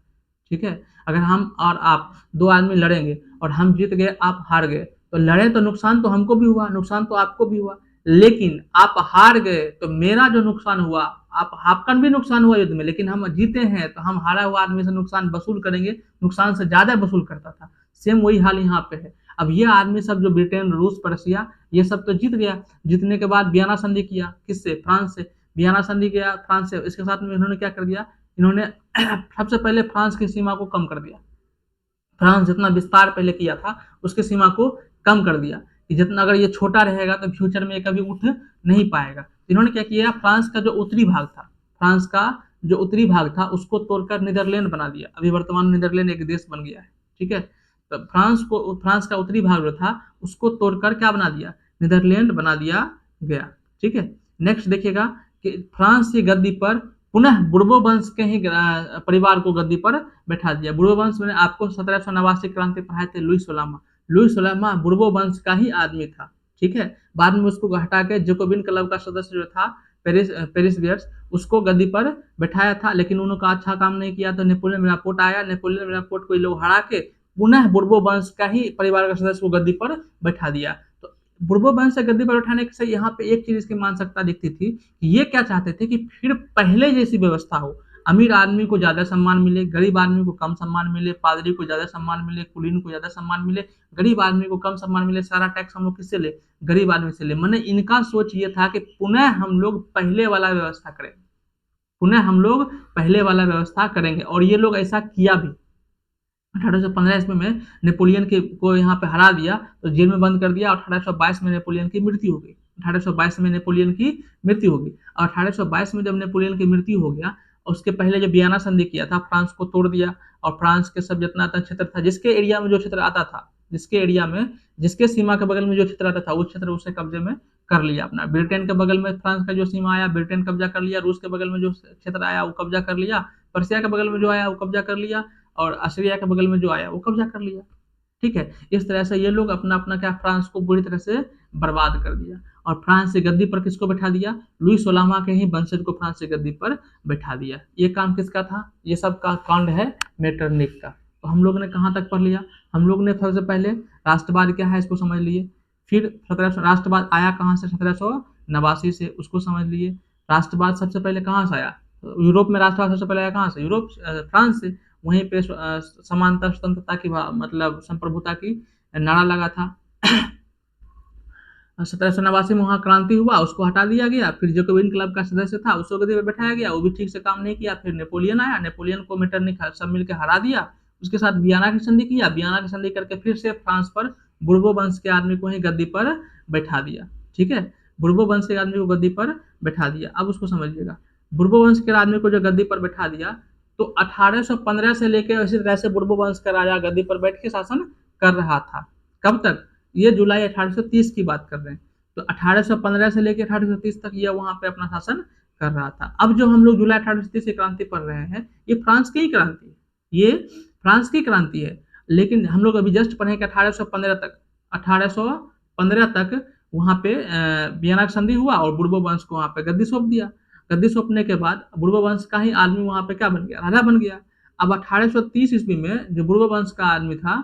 ठीक है, अगर हम और आप दो आदमी लड़ेंगे और हम जीत गए आप हार गए, तो लड़े तो नुकसान तो हमको भी हुआ, नुकसान तो आपको भी हुआ, लेकिन आप हार गए तो मेरा जो नुकसान हुआ, आप आपका भी नुकसान हुआ युद्ध में, लेकिन हम जीते हैं तो हम हारा हुआ आदमी से नुकसान वसूल करेंगे, नुकसान से ज्यादा वसूल करता था। सेम वही हाल यहाँ पे है। अब ये आदमी सब जो ब्रिटेन, रूस, पर्सिया, ये सब तो जीत गया, जीतने के बाद वियना संधि किया, किससे, फ्रांस से। वियना संधि किया फ्रांस से, इसके साथ में इन्होंने क्या कर दिया, इन्होंने सबसे पहले फ्रांस की सीमा को कम कर दिया। फ्रांस जितना विस्तार पहले किया था उसकी सीमा को कम कर दिया कि जितना अगर ये छोटा रहेगा तो फ्यूचर में कभी उठ नहीं पाएगा। इन्होंने क्या किया, फ्रांस का जो उत्तरी भाग था, फ्रांस का जो उत्तरी भाग था उसको तोड़कर नीदरलैंड बना दिया। अभी वर्तमान नीदरलैंड एक देश बन गया है। ठीक है, तो फ्रांस का उत्तरी भाग जो था उसको तोड़कर क्या बना दिया, नीदरलैंड बना दिया गया। ठीक है, नेक्स्ट देखिएगा कि फ्रांस की गद्दी पर पुनः बुर्बो वंश के ही परिवार को गद्दी पर बैठा दिया। बुर्बो वंश मैंने आपको 1789 क्रांति पढ़ाए थे, लुई सोलामा। लुई सोलामा बुर्बो वंश का ही आदमी था। ठीक है, बाद में उसको हटा के जैकोबिन क्लब का सदस्य जो था पेरिस बियर्स, उसको गद्दी पर बैठाया था, लेकिन उन्होंने अच्छा काम नहीं किया तो नेपोलियन बोनापार्ट आया। नेपोलियन बोनापार्ट को लोग हरा के पुनः बुर्बो वंश का ही परिवार का सदस्य को गद्दी पर बैठा दिया। तो बुर्बो वंश से गद्दी पर उठाने से यहाँ पे एक चीज इसकी मानसिकता दिखती थी कि ये क्या चाहते थे कि फिर पहले जैसी व्यवस्था हो, अमीर आदमी को ज्यादा सम्मान मिले, गरीब आदमी को कम सम्मान मिले, पादरी को ज्यादा सम्मान मिले, कुलीन को ज्यादा सम्मान मिले, गरीब आदमी को कम सम्मान मिले, सारा टैक्स हम लोग किससे ले, गरीब आदमी से ले। मैंने इनका सोच ये था कि पुनः हम लोग पहले वाला व्यवस्था करें, पुनः हम लोग पहले वाला व्यवस्था करेंगे, और ये लोग ऐसा किया भी। 1815 ईस्वी में नेपोलियन को यहाँ पे हरा दिया तो जेल में बंद कर दिया, और 1822 में नेपोलियन की मृत्यु हो गई। 1822 में नेपोलियन की मृत्यु हो गई, और 1822 में जब नेपोलियन की मृत्यु हो गया, उसके पहले जो वियना संधि किया था, फ्रांस को तोड़ दिया, और फ्रांस के सब जितना क्षेत्र था, जिसके एरिया में जो क्षेत्र आता था, जिसके एरिया में, जिसके सीमा के बगल में जो क्षेत्र आता था, उस क्षेत्र उसे कब्जे में कर लिया अपना। ब्रिटेन के बगल में फ्रांस का जो सीमा आया, ब्रिटेन कब्जा कर लिया। रूस के बगल में जो क्षेत्र आया वो कब्जा कर लिया। पर्सिया के बगल में जो आया वो कब्जा कर लिया, और ऑस्ट्रिया के बगल में जो आया वो कब्जा कर लिया। ठीक है, इस तरह से ये लोग अपना अपना क्या, फ्रांस को बुरी तरह से बर्बाद कर दिया। और फ्रांस से गद्दी पर किसको बैठा दिया, लुई सोलामा के ही वंशज को फ्रांस से गद्दी पर बैठा दिया। ये काम किसका था, ये सब का कांड है मेटरनिक का। तो हम लोग ने कहाँ तक पढ़ लिया, हम लोग ने सबसे पहले राष्ट्रवाद क्या है इसको समझ लिए, फिर 1700 राष्ट्रवाद आया कहाँ से, 1789 से, उसको समझ लिए। राष्ट्रवाद सबसे पहले कहाँ से आया, यूरोप में राष्ट्रवाद सबसे पहले आया कहाँ से, यूरोप, फ्रांस से। वहीं पे समानता, स्वतंत्रता की मतलब संप्रभुता की नारा लगा था। 1789 में वहाँ क्रांति हुआ, उसको हटा दिया गया। फिर जैकोबिन क्लब का सदस्य था उसको गद्दी पर बैठाया गया, वो भी ठीक से काम नहीं किया। फिर नेपोलियन आया, नेपोलियन को मेटरनिक सब मिलकर हरा दिया, उसके साथ वियना की संधि किया, वियना की संधि करके फिर से फ्रांस पर बुर्बो वंश के आदमी को ही गद्दी पर बैठा दिया। ठीक है, बुर्बो वंश के आदमी को गद्दी पर बैठा दिया। अब उसको समझिएगा, बुर्बो वंश के आदमी को जो गद्दी पर बैठा दिया, तो 1815 से लेकर इसी तरह से बुर्बो वंश का राजा गद्दी पर बैठ के शासन कर रहा था। कब तक, ये जुलाई 1830 की बात कर रहे हैं। तो 1815 से लेकर 1830 तक ये वहां पे अपना शासन कर रहा था। अब जो हम लोग जुलाई 1830 की क्रांति पढ़ रहे हैं, ये फ्रांस की ही क्रांति है, ये फ्रांस की क्रांति है। लेकिन हम लोग अभी जस्ट पढ़े कि 1815 तक वहां पे वियना की संधि हुआ और बुर्बो वंश को वहां पे गद्दी सौंप दिया। गद्दी सौंपने के बाद बुर्बो वंश का ही आदमी वहां पे क्या बन गया, राजा बन गया। अब 1830 ईस्वी में जो बुर्बो वंश का आदमी था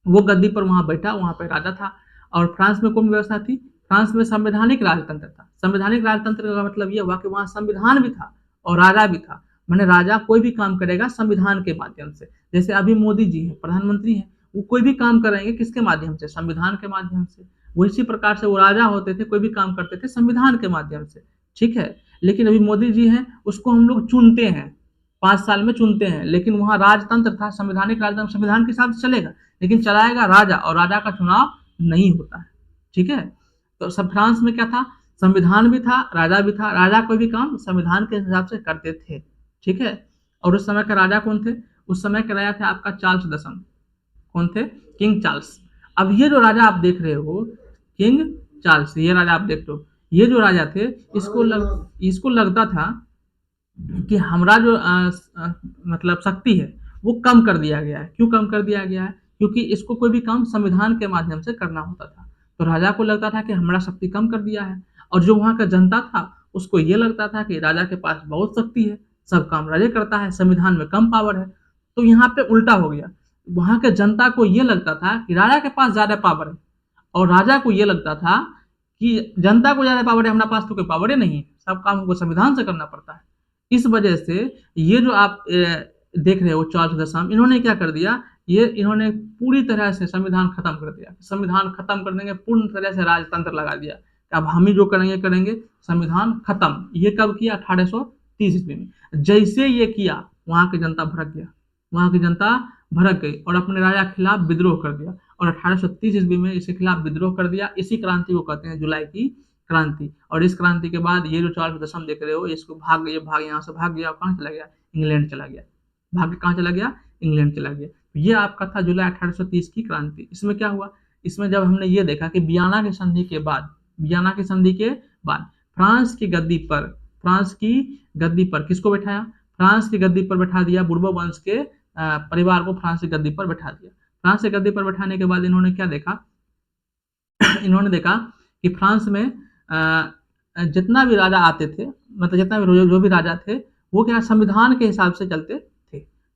वो गद्दी पर वहां बैठा, वहां पे राजा था। और फ्रांस में कौन व्यवस्था थी, फ्रांस में संवैधानिक राजतंत्र था। संवैधानिक राजतंत्र का मतलब यह हुआ कि वहां संविधान भी था और राजा भी था। मैंने राजा कोई भी काम करेगा संविधान के माध्यम से, जैसे अभी मोदी जी हैं, प्रधानमंत्री हैं, वो कोई भी काम करेंगे किसके माध्यम से, संविधान के माध्यम से। उसी प्रकार से वो राजा होते थे, कोई भी काम करते थे संविधान के माध्यम से। ठीक है, लेकिन अभी मोदी जी हैं, उसको हम लोग चुनते हैं, 5 साल में चुनते हैं, लेकिन वहां राजतंत्र था, संवैधानिक राजतंत्र, संविधान के हिसाब से चलेगा, लेकिन चलाएगा राजा, और राजा का चुनाव नहीं होता है। ठीक है, तो सब फ्रांस में क्या था, संविधान भी था, राजा भी था। राजा कोई भी काम संविधान के हिसाब से करते थे। ठीक है, और उस समय का राजा कौन थे, उस समय के राजा थे आपका चार्ल्स दसम। कौन थे, किंग चार्ल्स। अब ये जो राजा आप देख रहे हो, किंग चार्ल्स, ये राजा आप देख रहे हो, ये जो राजा थे, इसको लगता था कि हमारा जो मतलब शक्ति है वो कम कर दिया गया है। क्यों कम कर दिया गया है, क्योंकि इसको कोई भी काम संविधान के माध्यम से करना होता था। तो राजा को लगता था कि हमारा शक्ति कम कर दिया है, और जो वहाँ का जनता था उसको ये लगता था कि राजा के पास बहुत शक्ति है, सब काम राजा करता है, संविधान में कम पावर है। तो यहाँ पे उल्टा हो गया, वहाँ के जनता को ये लगता था कि राजा के पास ज़्यादा पावर है, और राजा को ये लगता था कि जनता को ज़्यादा पावर है, हमारे पास तो कोई पावर ही नहीं है, सब काम हमको संविधान से करना पड़ता है। इस वजह से ये जो आप देख रहे हो चार्ल्स दशम, इन्होंने क्या कर दिया, ये इन्होंने पूरी तरह से संविधान खत्म कर दिया। संविधान खत्म कर देंगे, पूर्ण तरह से राजतंत्र लगा दिया, अब हम ही जो करेंगे करेंगे, संविधान खत्म। ये कब किया? 1830 ईस्वी में। जैसे ये किया, वहाँ की जनता भड़क गया, वहाँ की जनता भड़क गई और अपने राजा के खिलाफ विद्रोह कर दिया, और 1830 ईस्वी में इसके खिलाफ विद्रोह कर दिया। इसी क्रांति को कहते हैं जुलाई की क्रांति। और इस क्रांति के बाद ये जो चार्ल्स दशम देख रहे हो, इसको भाग यहाँ से भाग गया, कहाँ चला गया? इंग्लैंड चला गया। भाग के कहाँ चला गया? इंग्लैंड चला गया। ये आपका था जुलाई 1830 की क्रांति। इसमें क्या हुआ? इसमें जब हमने ये देखा कि वियना की संधि के बाद, वियना की संधि के बाद फ्रांस की गद्दी पर किसको बैठाया? फ्रांस की गद्दी पर बैठा दिया, बुर्बो वंश के परिवार को फ्रांस की गद्दी पर बैठा दिया। फ्रांस की गद्दी पर बैठाने के बाद इन्होंने क्या देखा? इन्होंने देखा कि फ्रांस में जितना भी राजा आते थे, मतलब जितना भी जो भी राजा थे, वो क्या संविधान के हिसाब से चलते थे।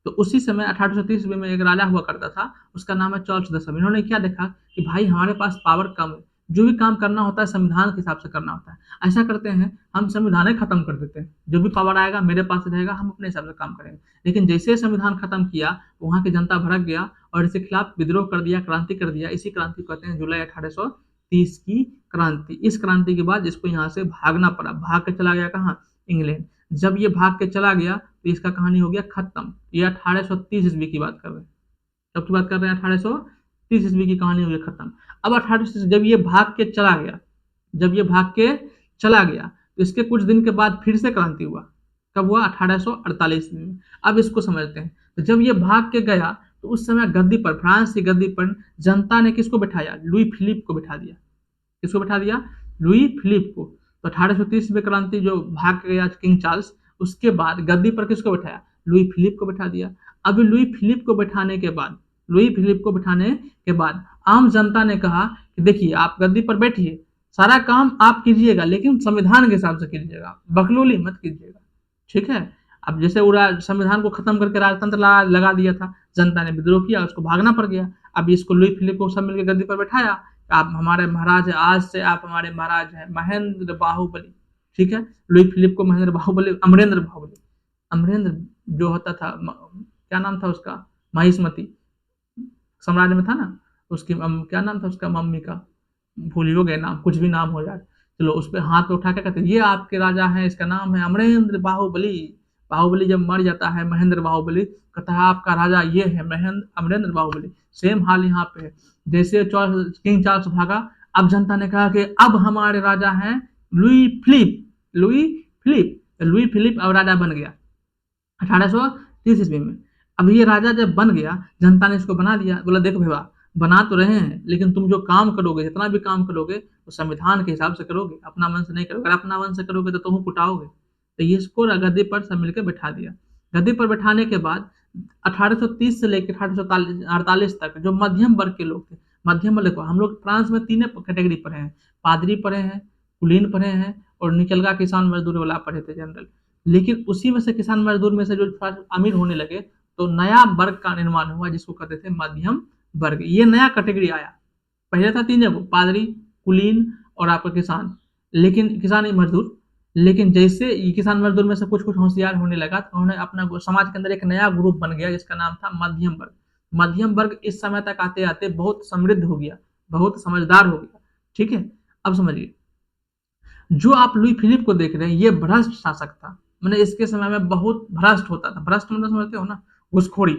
तो उसी समय 1830 ईस्वी में एक राजा हुआ करता था, उसका नाम है चार्ल्स दशम। इन्होंने क्या देखा कि भाई हमारे पास पावर कम है, जो भी काम करना होता है संविधान के हिसाब से करना होता है। ऐसा करते हैं, हम संविधान खत्म कर देते हैं, जो भी पावर आएगा मेरे पास रहेगा, हम अपने हिसाब से काम करेंगे। लेकिन जैसे संविधान खत्म किया, वहाँ की जनता भड़क गया और इसके खिलाफ विद्रोह कर दिया, क्रांति कर दिया। इसी क्रांति को कहते हैं जुलाई 1830 की क्रांति। इस क्रांति के बाद इसको यहाँ से भागना पड़ा, भाग के चला गया कहाँ? इंग्लैंड। जब ये भाग के चला गया तो इसका कहानी हो गया खत्म। ये 1830 ईस्वी की बात कर रहे हैं, कब की बात कर रहे हैं? 1830 ईस्वी की कहानी हो गई खत्म। अब 1830 जब ये भाग के चला गया, तो इसके कुछ दिन के बाद फिर से क्रांति हुआ। कब हुआ? 1848 में। अब इसको समझते हैं। तो जब ये भाग के गया तो उस समय गद्दी पर, फ्रांस की गद्दी पर जनता ने किसको बैठाया? लुई फिलिप को बैठा दिया। किसको बैठा दिया? लुई फिलिप को। तो 1830 में क्रांति जो भाग के गया किंग चार्ल्स, उसके बाद गद्दी पर किसको बैठाया? लुई फिलिप को बैठा दिया। अब लुई फिलिप को बैठाने के बाद आम जनता ने कहा कि देखिए आप गद्दी पर बैठिए, सारा काम आप कीजिएगा, लेकिन संविधान के हिसाब से कीजिएगा, बकलोली मत कीजिएगा, ठीक है। अब जैसे संविधान को खत्म करके राजतंत्र लगा दिया था, जनता ने विद्रोह किया, उसको भागना पड़ गया। अब इसको लुई फिलिप को सब मिलकर गद्दी पर बैठाया, आप हमारे महाराज हैं, आज से आप हमारे महाराज हैं, महेंद्र बाहुबली, ठीक है। लुई फिलिप को महेंद्र बाहुबली, अमरेंद्र जो होता था, क्या नाम था उसका? महिष्मती साम्राज्य में था ना, उसकी क्या नाम था उसका? मम्मी का भूल हो गए नाम, कुछ भी नाम हो जाए, चलो उस पर हाथ पे उठा के कहते ये आपके राजा हैं, इसका नाम है अमरेंद्र बाहुबली। बाहुबली जब मर जाता है, महेंद्र बाहुबली, कहता है आपका राजा ये है अमरेंद्र बाहुबली। सेम हाल यहाँ पे है, जैसे किंग चार्ल्स भागा, अब जनता ने कहा कि अब हमारे राजा हैं लुई फिलिप अब राजा बन गया 1830 ईस्वी में। अब ये राजा जब बन गया, जनता ने इसको बना दिया, बोला देखो भैया बना तो रहे हैं, लेकिन तुम जो काम करोगे, जितना भी काम करोगे वो संविधान के हिसाब से करोगे, अपना मन से नहीं करोगे। अगर अपना मन से करोगे तो तुम कुटाओगे। तो ये इसको गद्दी पर सब मिलकर बैठा दिया। गद्दी पर बैठाने के बाद 1830 से लेकर 1848 तक जो मध्यम वर्ग के लोग थे, मध्यम वर्ग, हम लोग फ्रांस में 3 कैटेगरी पढ़े हैं, पादरी पढ़े हैं, कुलीन पढ़े हैं और निचलगा किसान मजदूर वाला पढ़े थे जनरल। लेकिन उसी में से किसान मजदूर में से जो अमीर होने लगे, तो नया वर्ग का निर्माण हुआ जिसको कहते थे मध्यम वर्ग। ये नया कैटेगरी आया। पहले था 3 जगह, पादरी, कुलीन और आपका किसान, लेकिन किसान मजदूर। लेकिन जैसे ये किसान मजदूर में से कुछ होशियार होने लगा, तो उन्होंने अपना समाज के अंदर एक नया ग्रुप बन गया जिसका नाम था मध्यम वर्ग। मध्यम वर्ग इस समय तक आते आते बहुत समृद्ध हो गया, बहुत समझदार हो गया, ठीक है। अब समझिए, जो आप लुई फिलिप को देख रहे हैं, ये भ्रष्ट शासक था। मैंने इसके समय में बहुत भ्रष्ट होता था। भ्रष्ट मतलब समझते हो ना, घुसखोरी,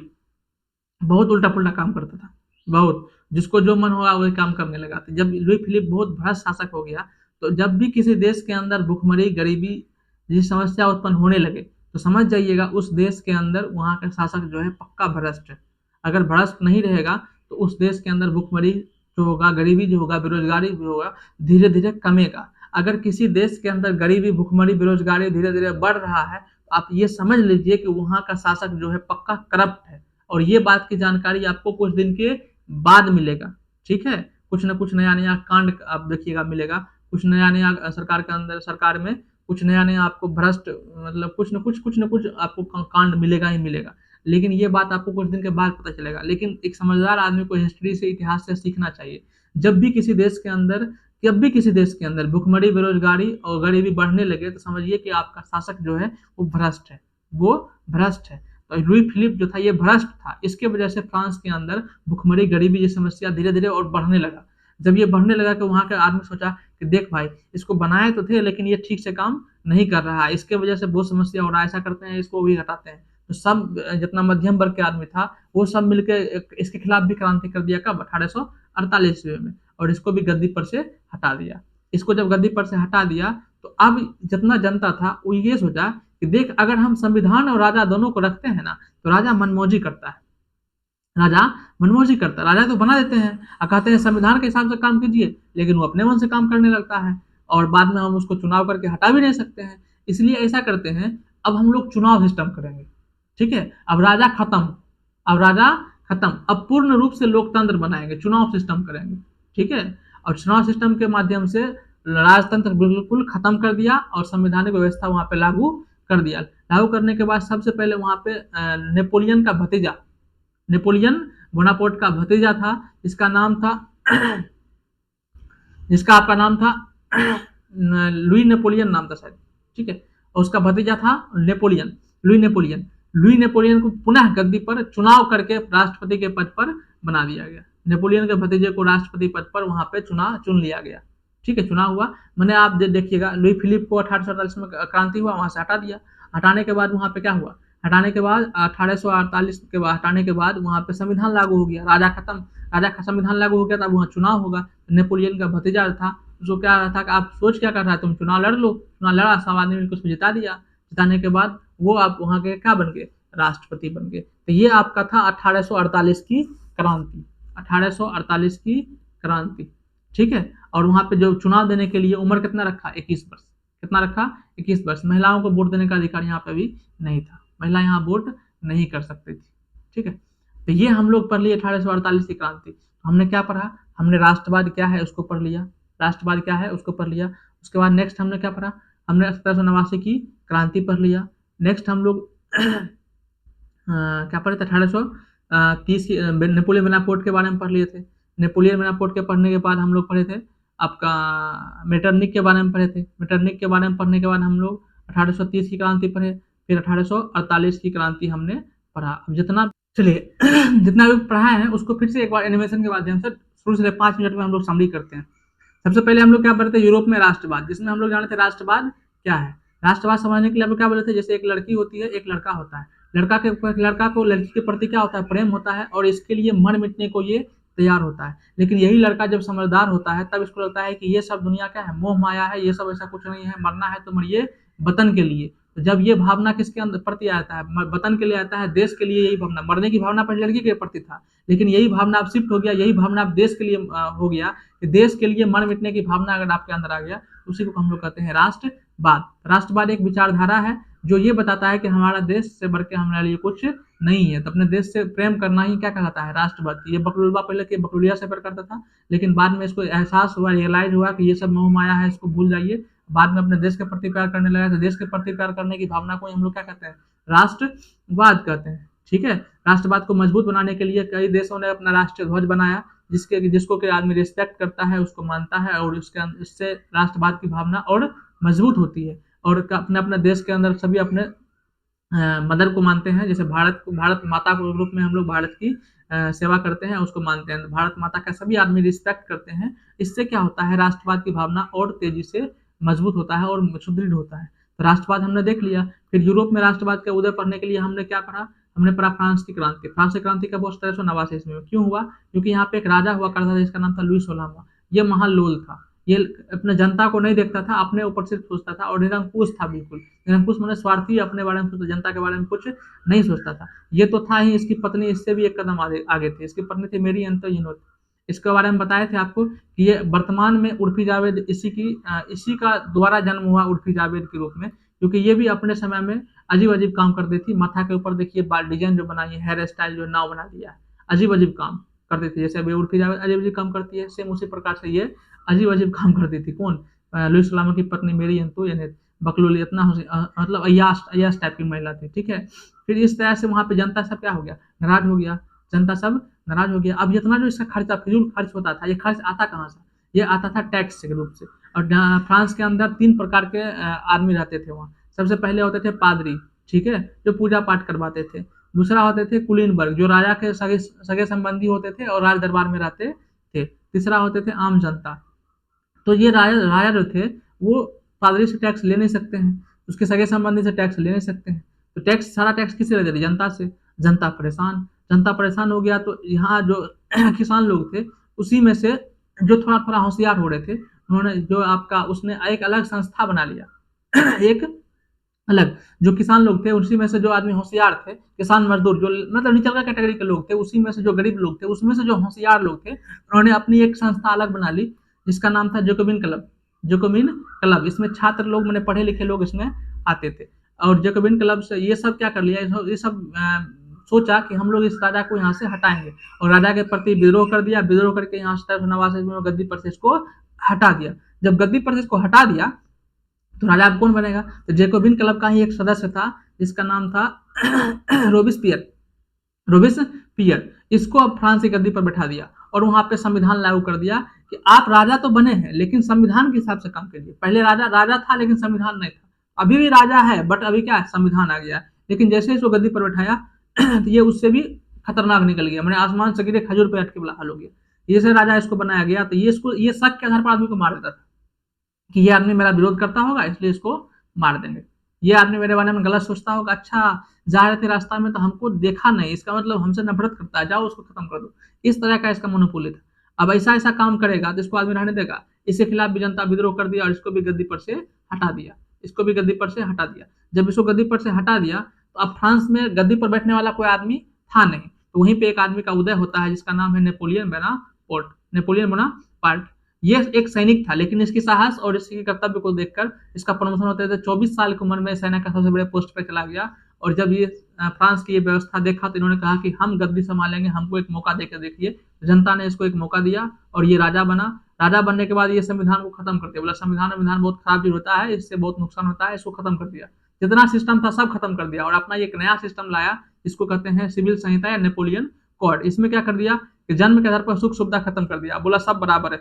बहुत उल्टा पुल्टा काम करता था, बहुत, जिसको जो मन होगा वही काम करने लगा था। जब लुई फिलिप बहुत भ्रष्ट शासक हो गया, तो जब भी किसी देश के अंदर भुखमरी, गरीबी जैसी समस्या उत्पन्न होने लगे, तो समझ जाइएगा उस देश के अंदर वहाँ का शासक जो है पक्का भ्रष्ट है। अगर भ्रष्ट नहीं रहेगा तो उस देश के अंदर भुखमरी जो होगा, गरीबी जो होगा, बेरोजगारी भी होगा, धीरे धीरे कमेगा। अगर किसी देश के अंदर गरीबी, भुखमरी, बेरोजगारी धीरे धीरे बढ़ रहा है, तो आप ये समझ लीजिए कि वहाँ का शासक जो है पक्का करप्ट है। और ये बात की जानकारी आपको कुछ दिन के बाद मिलेगा, ठीक है, कुछ न कुछ नया-नया कांड आप देखिएगा मिलेगा, कुछ नया-नया सरकार के अंदर सरकार में कुछ नया-नया आपको भ्रष्ट मतलब कुछ न कुछ आपको कांड मिलेगा ही मिलेगा। लेकिन ये बात आपको कुछ दिन के बाद पता चलेगा। लेकिन एक समझदार आदमी को हिस्ट्री से, इतिहास से सीखना चाहिए। जब भी किसी देश के अंदर भुखमरी, बेरोज़गारी और गरीबी बढ़ने लगे तो समझिए कि आपका शासक जो है वो भ्रष्ट है, वो भ्रष्ट है। तो लुई फिलिप जो था ये भ्रष्ट था। इसकी वजह से फ्रांस के अंदर भुखमरी, गरीबी ये समस्या धीरे-धीरे और बढ़ने लगा। जब ये बढ़ने लगा तो वहाँ के आदमी सोचा कि देख भाई, इसको बनाए तो थे लेकिन ये ठीक से काम नहीं कर रहा है। इसके वजह से बहुत समस्या हो रहा है, ऐसा करते हैं इसको भी हटाते हैं। तो सब जितना मध्यम वर्ग के आदमी था वो सब मिलके इसके खिलाफ भी क्रांति कर दिया। कब? 1848 ईस्वी में। और इसको भी गद्दी पर से हटा दिया। इसको जब गद्दी पर से हटा दिया तो अब जितना जनता था वो ये सोचा कि देख, अगर हम संविधान और राजा दोनों को रखते हैं ना तो राजा मनमौजी करता है। राजा तो बना देते हैं और कहते हैं संविधान के हिसाब से काम कीजिए, लेकिन वो अपने मन से काम करने लगता है और बाद में हम उसको चुनाव करके हटा भी नहीं सकते हैं। इसलिए ऐसा करते हैं, अब हम लोग चुनाव सिस्टम करेंगे, ठीक है? अब राजा खत्म, अब पूर्ण रूप से लोकतंत्र बनाएंगे, चुनाव सिस्टम करेंगे, ठीक है? और चुनाव सिस्टम के माध्यम से राजतंत्र बिल्कुल खत्म कर दिया और संवैधानिक व्यवस्था वहाँ पे लागू कर दिया। लागू करने के बाद सबसे पहले वहाँ पे नेपोलियन बोनापार्ट का भतीजा था, जिसका आपका नाम था लुई नेपोलियन नाम था शायद, ठीक है? और उसका भतीजा था लुई नेपोलियन को पुनः गद्दी पर चुनाव करके राष्ट्रपति के पद पर बना दिया गया। नेपोलियन के भतीजे को राष्ट्रपति पद पर वहां पे चुन लिया गया, ठीक है? चुनाव हुआ, मैंने आप देखिएगा लुई फिलिप को 1848 में क्रांति हुआ, वहां से हटा दिया। हटाने के बाद वहां पे क्या हुआ? हटाने के बाद 1848 के बाद हटाने के बाद वहां पे संविधान लागू हो गया। राजा का संविधान लागू हो गया, तब वहां चुनाव होगा। नेपोलियन का भतीजा था, उसको क्या रहा था कि आप सोच क्या कर रहा है, तुम चुनाव लड़ लो। चुनाव लड़ा, सब आदमी मिलकर उसको जिता दिया। जिताने के बाद वो आप वहां के क्या बन गए? राष्ट्रपति बन गए। तो ये आपका था 1848 की क्रांति, 1848 की क्रांति, ठीक है? और वहां पे जो चुनाव देने के लिए उम्र कितना रखा? 21 वर्ष। कितना रखा? 21 वर्ष। महिलाओं को वोट देने का अधिकार यहाँ पे भी नहीं था, महिला यहाँ वोट नहीं कर सकती थी, ठीक है? तो ये हम लोग पढ़ लिए 1848 की क्रांति। हमने क्या पढ़ा? हमने राष्ट्रवाद क्या है उसको पढ़ लिया, उसके बाद नेक्स्ट हमने क्या पढ़ा? हमने 1789 की क्रांति पढ़ लिया। नेक्स्ट हम लोग क्या पढ़े थे? 1830 की नेपोलियन बोनापार्ट के बारे में पढ़ लिए थे। नेपोलियन बोनापार्ट के पढ़ने के बाद हम लोग पढ़े थे आपका मेटरनिक के बारे में पढ़े थे। मेटरनिक के बारे में पढ़ने के बाद हम लोग 1830 की क्रांति पढ़े, फिर 1848 की क्रांति हमने पढ़ा। अब जितना भी पढ़ाया है उसको फिर से एक बार एनिमेशन के माध्यम से शुरू से 5 मिनट में हम लोग समरी करते हैं। सबसे पहले हम लोग क्या पढ़े थे? यूरोप में राष्ट्रवाद, जिसमें हम लोग जाने थे राष्ट्रवाद क्या है। राष्ट्रवाद समझने के लिए हम लोग क्या बोले थे? जैसे एक लड़की होती है, एक लड़का होता है। लड़का को लड़की के प्रति क्या होता है? प्रेम होता है और इसके लिए मर मिटने को ये तैयार होता है। लेकिन यही लड़का जब समझदार होता है तब इसको लगता है कि ये सब दुनिया क्या है? मोह माया है, ये सब ऐसा कुछ नहीं है, मरना है तो मरिए वतन के लिए। तो जब ये भावना किसके अंदर प्रति आता है? वतन के लिए आता है, देश के लिए। यही भावना, मरने की भावना पहले लड़की के प्रति था, लेकिन यही भावना अब शिफ्ट हो गया, यही भावना अब देश के लिए हो गया कि देश के लिए मर मिटने की भावना अगर आपके अंदर आ गया, उसी को हम लोग कहते हैं राष्ट्रवाद। राष्ट्रवाद एक विचारधारा है जो ये बताता है कि हमारा देश से बढ़ के हमारे लिए कुछ नहीं है, तो अपने देश से प्रेम करना ही क्या कहलाता है? राष्ट्रवाद। ये बकलुलबा पहले के बकलुलिया से प्यार करता था, लेकिन बाद में इसको एहसास हुआ, रियलाइज हुआ कि ये सब मोह माया है, इसको भूल जाइए। बाद में अपने देश के प्रति प्यार करने लगा। तो देश के प्रति प्यार करने की भावना को हम लोग क्या कहते हैं? राष्ट्रवाद कहते हैं, ठीक है? राष्ट्रवाद को मजबूत बनाने के लिए कई देशों ने अपना राष्ट्रीय ध्वज बनाया, जिसको कि आदमी रिस्पेक्ट करता है, उसको मानता है, और इससे राष्ट्रवाद की भावना और मजबूत होती है। और अपने देश के अंदर सभी अपने मदर को मानते हैं। जैसे भारत माता के रूप में हम लोग भारत की सेवा करते हैं, उसको मानते हैं। भारत माता का सभी आदमी रिस्पेक्ट करते हैं। इससे क्या होता है? राष्ट्रवाद की भावना और तेजी से मजबूत होता है और सुदृढ़ होता है। तो राष्ट्रवाद हमने देख लिया। फिर यूरोप में राष्ट्रवाद के उदय पढ़ने के लिए हमने क्या पढ़ा? हमने पढ़ा फ्रांस की क्रांति। फ्रांस की क्रांति कब हुआ? 1789 ईस्वी में। क्यों हुआ? क्योंकि यहाँ पे एक राजा हुआ करता था जिसका नाम था लुई 16वां। ये महालोल था, ये अपने जनता को नहीं देखता था, अपने ऊपर सिर्फ सोचता था और निरंकुश था। बिल्कुल निरंकुश माने स्वार्थी, अपने बारे में सोचता, जनता के बारे में कुछ नहीं सोचता था। ये तो था ही। इसकी पत्नी इससे भी एक कदम आगे थी। इसकी पत्नी थी मेरी एंटोइनोट। इसके बारे में बताए थे आपको कि ये वर्तमान में उर्फी जावेद इसी का द्वारा जन्म हुआ, उर्फी जावेद के रूप में, क्योंकि ये भी अपने समय में अजीब काम करती थी। माथा के ऊपर देखिए बाल डिजाइन जो बनाई है, हेयर स्टाइल जो नाव बना दिया है, अजीब काम। करती थी। जैसे अभी उर्फी जावेद अजीब-अजीब काम करती है, सेम उसी प्रकार से ये अजीब-अजीब काम करती थी। कौन? लुइस सलामा की पत्नी मेरी एंटोइनेट बकलोल इतना मतलब अय्याश अय्याश टाइप की महिला थी, ठीक है? फिर इस तरह से वहाँ पे जनता सब क्या हो गया? नाराज़ हो गया, जनता सब नाराज़ हो गया। अब जितना जो इसका खर्चा फिजूल खर्च होता था, ये खर्च आता कहाँ से? ये आता था टैक्स के रूप से। और फ्रांस के अंदर 3 प्रकार के आदमी रहते थे वहाँ। सबसे पहले होते थे पादरी, ठीक है? जो पूजा-पाठ करवाते थे। दूसरा होते थे कुलीनबर्ग, जो राजा के सगे संबंधी होते थे और राज दरबार में रहते थे। तीसरा होते थे आम जनता। तो ये राजा राजा जो थे, वो पादरी से टैक्स ले नहीं सकते हैं, उसके सगे-संबंधी से टैक्स ले नहीं सकते हैं। तो टैक्स सारा टैक्स किससे लेते थे? जनता से। जनता परेशान हो गया तो यहाँ जो किसान लोग थे, उसी में से जो थोड़ा-थोड़ा होशियार हो रहे थे, उन्होंने जो आपका उसने एक अलग संस्था बना लिया। एक अलग जो किसान लोग थे, उसी में से जो आदमी होशियार थे, किसान मज़दूर जो मतलब निचलका कैटेगरी के लोग थे, उसी में से जो गरीब लोग थे, उसमें से जो होशियार लोग थे, उन्होंने अपनी एक संस्था अलग बना ली, जिसका नाम था जैकोबिन क्लब। जैकोबिन क्लब, इसमें छात्र लोग माने पढ़े-लिखे लोग इसमें आते थे। और जैकोबिन क्लब से ये सब क्या कर लिया, ये सब सोचा कि हम लोग इस राजा को यहाँ से हटाएँगे और राजा के प्रति विद्रोह कर दिया, विद्रोह करके यहाँ से नवाब में गद्दी पर से इसको हटा दिया। जब गद्दी पर से इसको हटा दिया, तो राजा अब कौन बनेगा? तो जैकोबिन क्लब का ही एक सदस्य था, जिसका नाम था रोबिस्पियर। रोबिस्पियर इसको अब फ्रांस की गद्दी पर बैठा दिया और वहाँ पे संविधान लागू कर दिया कि आप राजा तो बने हैं, लेकिन संविधान के हिसाब से काम करिए। पहले राजा था, लेकिन संविधान नहीं था। अभी भी राजा है, बट अभी क्या है? संविधान आ गया है। लेकिन जैसे ही इसको गद्दी पर बैठाया तो ये उससे भी खतरनाक निकल गया, मैंने आसमान से गिरे खजूर पे अटके के बुला हाल हो गया। जैसे राजा इसको बनाया गया, तो ये शक के आधार पर आदमी को मार देता था कि ये आदमी मेरा विरोध करता होगा, इसलिए इसको मार देंगे। ये आदमी मेरे बारे में गलत सोचता होगा, अच्छा जा रहे थे रास्ता में तो हमको देखा नहीं, इसका मतलब हमसे नफरत करता है, जाओ उसको खत्म कर दो। इस तरह का इसका मोनोपोली था। अब ऐसा काम करेगा तो इसको आदमी रहने देगा? इसके खिलाफ भी जनता विद्रोह कर दिया और इसको भी गद्दी पर से हटा दिया। जब इसको गद्दी पर से हटा दिया, तो अब फ्रांस में गद्दी पर बैठने वाला कोई आदमी था नहीं। तो वहीं पे एक आदमी का उदय होता है, जिसका नाम है नेपोलियन बोनापार्ट। ये एक सैनिक था, लेकिन इसकी साहस और इसके कर्तव्य को देखकर इसका प्रमोशन होते थे। 24 साल की उम्र में सेना का सबसे बड़े पोस्ट पे चला गया। और जब ये फ्रांस की ये व्यवस्था देखा, तो इन्होंने कहा कि हम गद्दी संभालेंगे, हमको एक मौका देकर देखिए। तो जनता ने इसको एक मौका दिया और ये राजा बना। राजा बनने के बाद ये संविधान को खत्म कर दिया। बोला संविधान बहुत खराब चीज होता है, इससे बहुत नुकसान होता है, इसको खत्म कर दिया। जितना सिस्टम था सब खत्म कर दिया और अपना एक नया सिस्टम लाया, इसको कहते हैं सिविल संहिता या नेपोलियन कोड। इसमें क्या कर दिया कि जन्म के आधार पर सुख सुविधा खत्म कर दिया। बोला सब बराबर है,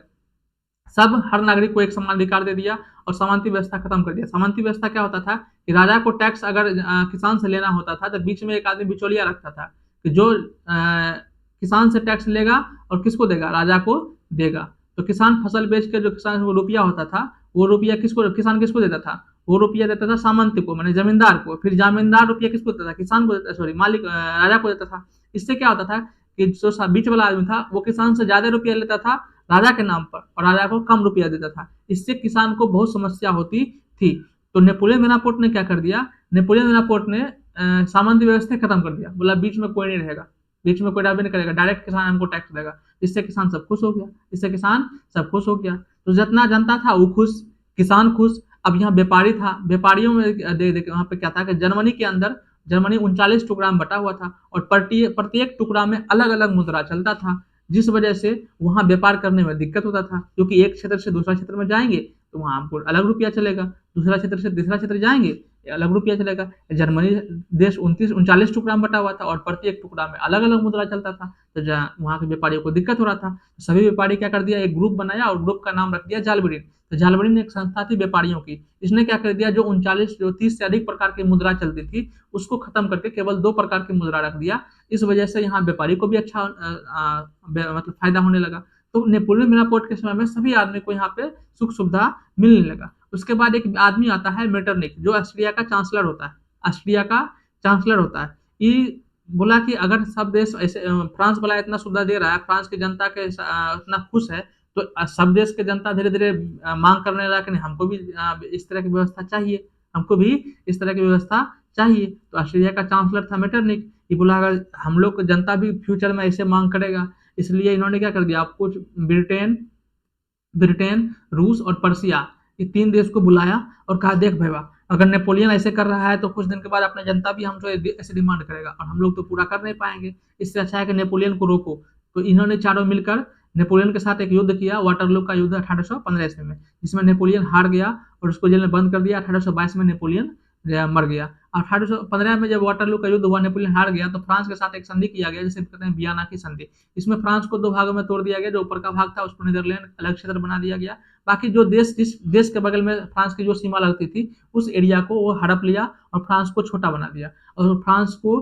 सब हर नागरिक को एक समान अधिकार दे दिया और समानती व्यवस्था खत्म कर दिया। समानती व्यवस्था क्या होता था कि राजा को टैक्स अगर किसान से लेना होता था, तो बीच में एक आदमी बिचौलिया रखता था कि जो किसान से टैक्स लेगा और किसको देगा? राजा को देगा। तो किसान फसल बेच के जो किसान को रुपया होता था, वो रुपया किसान किसको देता था? वो रुपया देता था सामंत को, माने जमींदार को। फिर जमींदार रुपया किसको देता था? किसान को, मालिक राजा को देता था। इससे क्या होता था कि जो बीच वाला आदमी था, वो किसान से ज्यादा रुपया लेता था राजा के नाम पर और राजा को कम रुपया देता था। इससे किसान को बहुत समस्या होती थी। तो नेपोलियन बोनापार्ट ने क्या कर दिया? नेपोलियन बोनापार्ट ने सामंती व्यवस्था खत्म कर दिया। बोला बीच में कोई नहीं रहेगा, बीच में कोई डाबे नहीं करेगा, डायरेक्ट किसान हमको टैक्स देगा। इससे किसान सब खुश हो गया। तो जितना जनता था वो खुश, किसान खुश। अब यहाँ व्यापारी था, व्यापारियों में वहाँ पे क्या था कि जर्मनी 39 टुकड़ा में बटा हुआ था और प्रत्येक टुकड़ा में अलग अलग मुद्रा चलता था, जिस वजह से वहाँ व्यापार करने में दिक्कत होता था। क्योंकि एक क्षेत्र से दूसरा क्षेत्र में जाएंगे तो वहाँ हमको अलग रुपया चलेगा, दूसरा क्षेत्र से तीसरा क्षेत्र जाएंगे अलग रुपया चलेगा। जर्मनी देश 39 टुकड़ा में बटा हुआ था और प्रत्येक टुकड़ा में अलग अलग मुद्रा चलता था, तो वहाँ के व्यापारियों को दिक्कत हो रहा था। सभी व्यापारी क्या कर दिया, एक ग्रुप बनाया और ग्रुप का नाम रख दिया जालबरीन। तो जालबरीन एक संस्था थी व्यापारियों की। इसने क्या कर दिया, जो 30 से अधिक प्रकार की मुद्रा चलती थी उसको खत्म करके केवल 2 प्रकार की मुद्रा रख दिया। इस वजह से यहाँ व्यापारी को भी अच्छा मतलब फायदा होने लगा। तो नेपोलियन बोनापार्ट के समय में सभी आदमी को यहाँ पे सुख सुविधा मिलने लगा। उसके बाद एक आदमी आता है मेटरनिक, जो ऑस्ट्रिया का चांसलर होता है। ये बोला कि अगर सब देश ऐसे फ्रांस वाला इतना सुविधा दे रहा है, फ्रांस की जनता के इतना खुश है, तो सब देश के जनता धीरे धीरे मांग करने लगा कि नहीं हमको भी इस तरह की व्यवस्था चाहिए। तो ऑस्ट्रिया का चांसलर था मेटरनिक। ये बोला अगर हम लोग जनता भी फ्यूचर में ऐसे मांग करेगा, इसलिए इन्होंने क्या कर दिया, आप कुछ ब्रिटेन, रूस और पर्सिया, ये 3 देश को बुलाया और कहा देख भाई अगर नेपोलियन ऐसे कर रहा है तो कुछ दिन के बाद अपना जनता भी हमसे ऐसे डिमांड करेगा और हम लोग तो पूरा कर नहीं पाएंगे। इससे अच्छा है कि नेपोलियन को रोको, तो इन्होंने चारों मिलकर नेपोलियन के साथ एक युद्ध किया, वाटरलू का युद्ध 1815 ईस्वी में, जिसमें नेपोलियन हार गया और उसको जेल में बंद कर दिया। 1822 में नेपोलियन मर गया। 1815 में जब वाटरलू का युद्ध हुआ, नेपोलियन हार गया, तो फ्रांस के साथ एक संधि किया गया जिसे कहते हैं वियना की संधि। इसमें फ्रांस को दो भागों में तोड़ दिया गया। जो ऊपर का भाग था उसको नीदरलैंड अलग क्षेत्र बना दिया गया। बाकी जो देश, जिस देश के बगल में फ्रांस की जो सीमा लगती थी, उस एरिया को वो हड़प लिया और फ्रांस को छोटा बना दिया। और फ्रांस को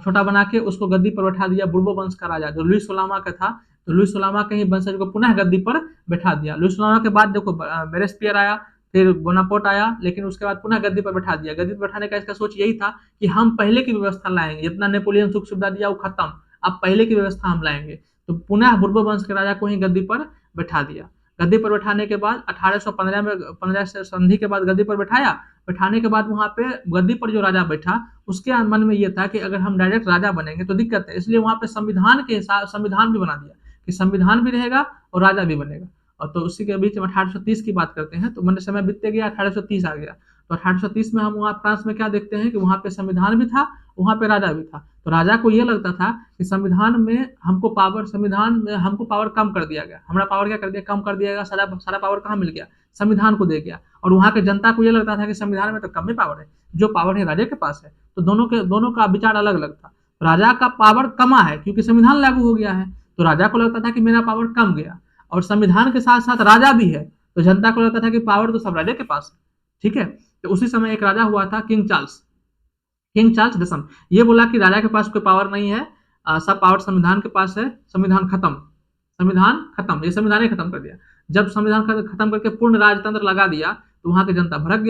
छोटा बना के उसको गद्दी पर बैठा दिया बुर्बो वंश का राजा जो लुई सोलामा का था। तो लुई सोलामा के ही वंशज को पुनः गद्दी पर बैठा दिया। लुई सोलामा के बाद देखो बेरेस्पियर आया, फिर बोनापार्ट आया, लेकिन उसके बाद पुनः गद्दी पर बैठा दिया। गद्दी पर बैठाने का इसका सोच यही था कि हम पहले की व्यवस्था लाएंगे, जितना नेपोलियन सुख सुविधा दिया वो खत्म, अब पहले की व्यवस्था हम लाएंगे। तो पुनः बुर्बो वंश के राजा को ही गद्दी पर बैठा दिया। गद्दी पर बैठाने के बाद 1815 में 15 से संधि के बाद गद्दी पर बैठाया। बैठाने के बाद वहां पे गद्दी पर जो राजा बैठा उसके मन में ये था कि अगर हम डायरेक्ट राजा बनेंगे तो दिक्कत है, इसलिए वहां पे संविधान के हिसाब संविधान भी बना दिया कि संविधान भी रहेगा और राजा भी बनेगा। और तो उसी के बीच में 1830 की बात करते हैं, तो मैंने समय बीतते गया, 1830 आ गया। तो 1830 में हम वहाँ फ्रांस में क्या देखते हैं कि वहाँ पे संविधान भी था, वहाँ पे राजा भी था। तो राजा को ये लगता था कि संविधान में हमको पावर कम कर दिया गया, हमारा पावर क्या कर दिया, कम कर दिया गया, सारा पावर कहाँ मिल गया, संविधान को दे गया। और वहाँ के जनता को ये लगता था कि संविधान में तो कम ही पावर है, जो पावर है राजा के पास है। तो दोनों का विचार अलग अलग था। राजा का पावर कमा है क्योंकि संविधान लागू हो गया है, तो राजा को लगता था कि मेरा पावर कम गया, और संविधान के साथ साथ राजा भी है, तो जनता को लगता था कि पावर तो सब राजा के पास है। ठीक है। तो उसी समय एक राजा हुआ था किंग चार्ल्स दसम। ये बोला कि राजा के पास कोई पावर नहीं है, सब पावर संविधान के पास है, संविधान खत्म, ये संविधान ही खत्म कर दिया। जब संविधान खत्म करके पूर्ण राजतंत्र लगा दिया तो वहां के जनता भड़क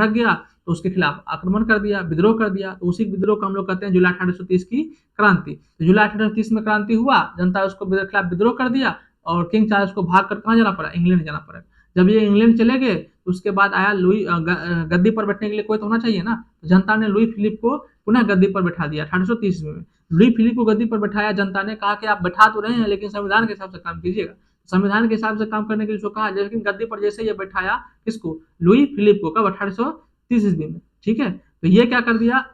गया, तो उसके खिलाफ आक्रमण कर दिया, विद्रोह कर दिया। तो उसी विद्रोह को हम लोग कहते हैं जुलाई 1830 की क्रांति। तो जुलाई 1830 में क्रांति हुआ, जनता उसको खिलाफ विद्रोह कर दिया और किंग चार्ल्स को भाग कर कहाँ जाना पड़ा, इंग्लैंड जाना पड़ा। जब ये इंग्लैंड चले गए तो उसके बाद आया लुई, गद्दी पर बैठने के लिए कोई तो होना चाहिए ना, तो जनता ने लुई फिलिप को पुनः गद्दी पर बैठा दिया 1830 में। लुई फिलिप को गद्दी पर बैठाया, जनता ने कहा कि आप बैठा तो रहे हैं लेकिन संविधान के हिसाब से काम कीजिएगा। संविधान के हिसाब से काम करने के लिए उसको कहा, लेकिन गद्दी पर जैसे ये बैठाया किसको, लुई फिलिप को, कब 1830 ईस्वी में। ठीक है। तो ये क्या कर दिया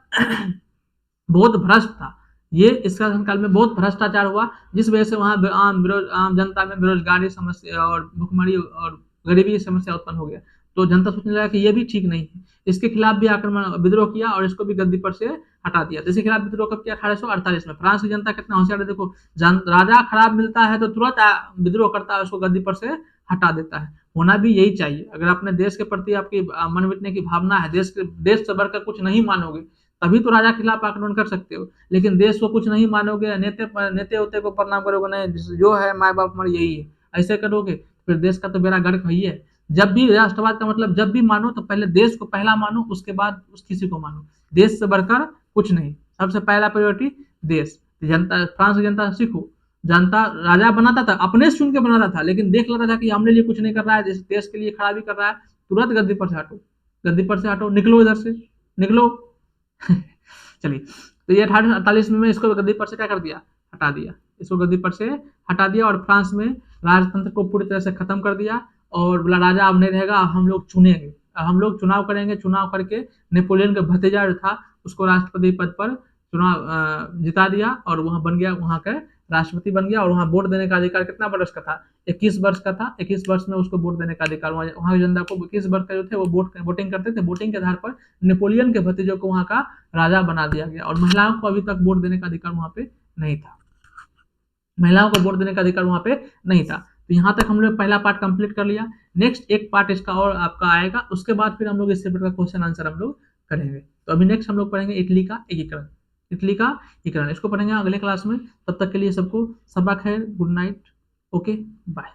बहुत भ्रष्ट था ये, इसका शासनकाल में बहुत भ्रष्टाचार हुआ, जिस वजह से वहाँ आम जनता में बेरोजगारी समस्या और भुखमरी और गरीबी की समस्या उत्पन्न हो गया। तो जनता सोचने लगा कि ये भी ठीक नहीं है, इसके खिलाफ भी आक्रमण विद्रोह किया और इसको भी गद्दी पर से हटा दिया। इसके खिलाफ विद्रोह कब किया, 1848 में। फ्रांस की जनता कितना होशियार है, देखो राजा खराब मिलता है तो तुरंत विद्रोह करता है, उसको गद्दी पर से हटा देता है। होना भी यही चाहिए। अगर अपने देश के प्रति आपकी मन मिटने की भावना है, देश से बढ़कर कुछ नहीं मानोगे, तभी तो राजा के खिलाफ आक्रमण कर सकते हो। लेकिन देश को कुछ नहीं मानोगे, नेते होते को प्रणाम करोगे, नहीं जो है माँ बाप हमारे यही है, ऐसे करोगे फिर देश का तो बेड़ा गर्क है ही है। जब भी राष्ट्रवाद का मतलब जब भी मानो तो पहले देश को पहला मानो, उसके बाद उस किसी को मानो। देश से बढ़कर कुछ नहीं, सबसे पहला प्रायोरिटी देश। जनता, फ्रांस की जनता सीखो, जनता राजा बनाता था, अपने से चुन के बनाता था, लेकिन देख लेता था कि हमने लिए कुछ नहीं कर रहा है, देश के लिए खराबी कर रहा है, तुरंत गद्दी पर से हटो, निकलो इधर से, निकलो। चलिए, तो ये 1848 में इसको गद्दी पर से क्या कर दिया, हटा दिया, इसको गद्दी पर से हटा दिया और फ्रांस में राजतंत्र को पूरी तरह से खत्म कर दिया। और बोला राजा अब नहीं रहेगा, हम लोग चुनेंगे, हम लोग चुनाव करेंगे, चुनाव करके नेपोलियन का भतीजा जो था उसको राष्ट्रपति पद पर चुनाव जिता दिया और वहां बन गया, वहां का राष्ट्रपति बन गया। और वहां वोट देने का अधिकार कितना वर्ष का था, 21 वर्ष का था। 21 वर्ष में उसको वोट देने का अधिकार, वहां की जनता को 21 वर्ष का जो थे वो वोटिंग करते थे। वोटिंग के आधार पर नेपोलियन के भतीजों को वहां का राजा बना दिया गया। और महिलाओं को अभी तक वोट देने का अधिकार वहां पे नहीं था, महिलाओं को वोट देने का अधिकार वहां पे नहीं था। तो यहाँ तक हम लोग पहला पार्ट कंप्लीट कर लिया। नेक्स्ट एक पार्ट इसका और आपका आएगा, उसके बाद फिर हम लोग इस चैप्टर का क्वेश्चन आंसर हम लोग करेंगे। तो अभी नेक्स्ट हम लोग पढ़ेंगे इटली का एकीकरण, इसको पढ़ेंगे अगले क्लास में। तब तक के लिए सबको सबक है, गुड नाइट, ओके बाय।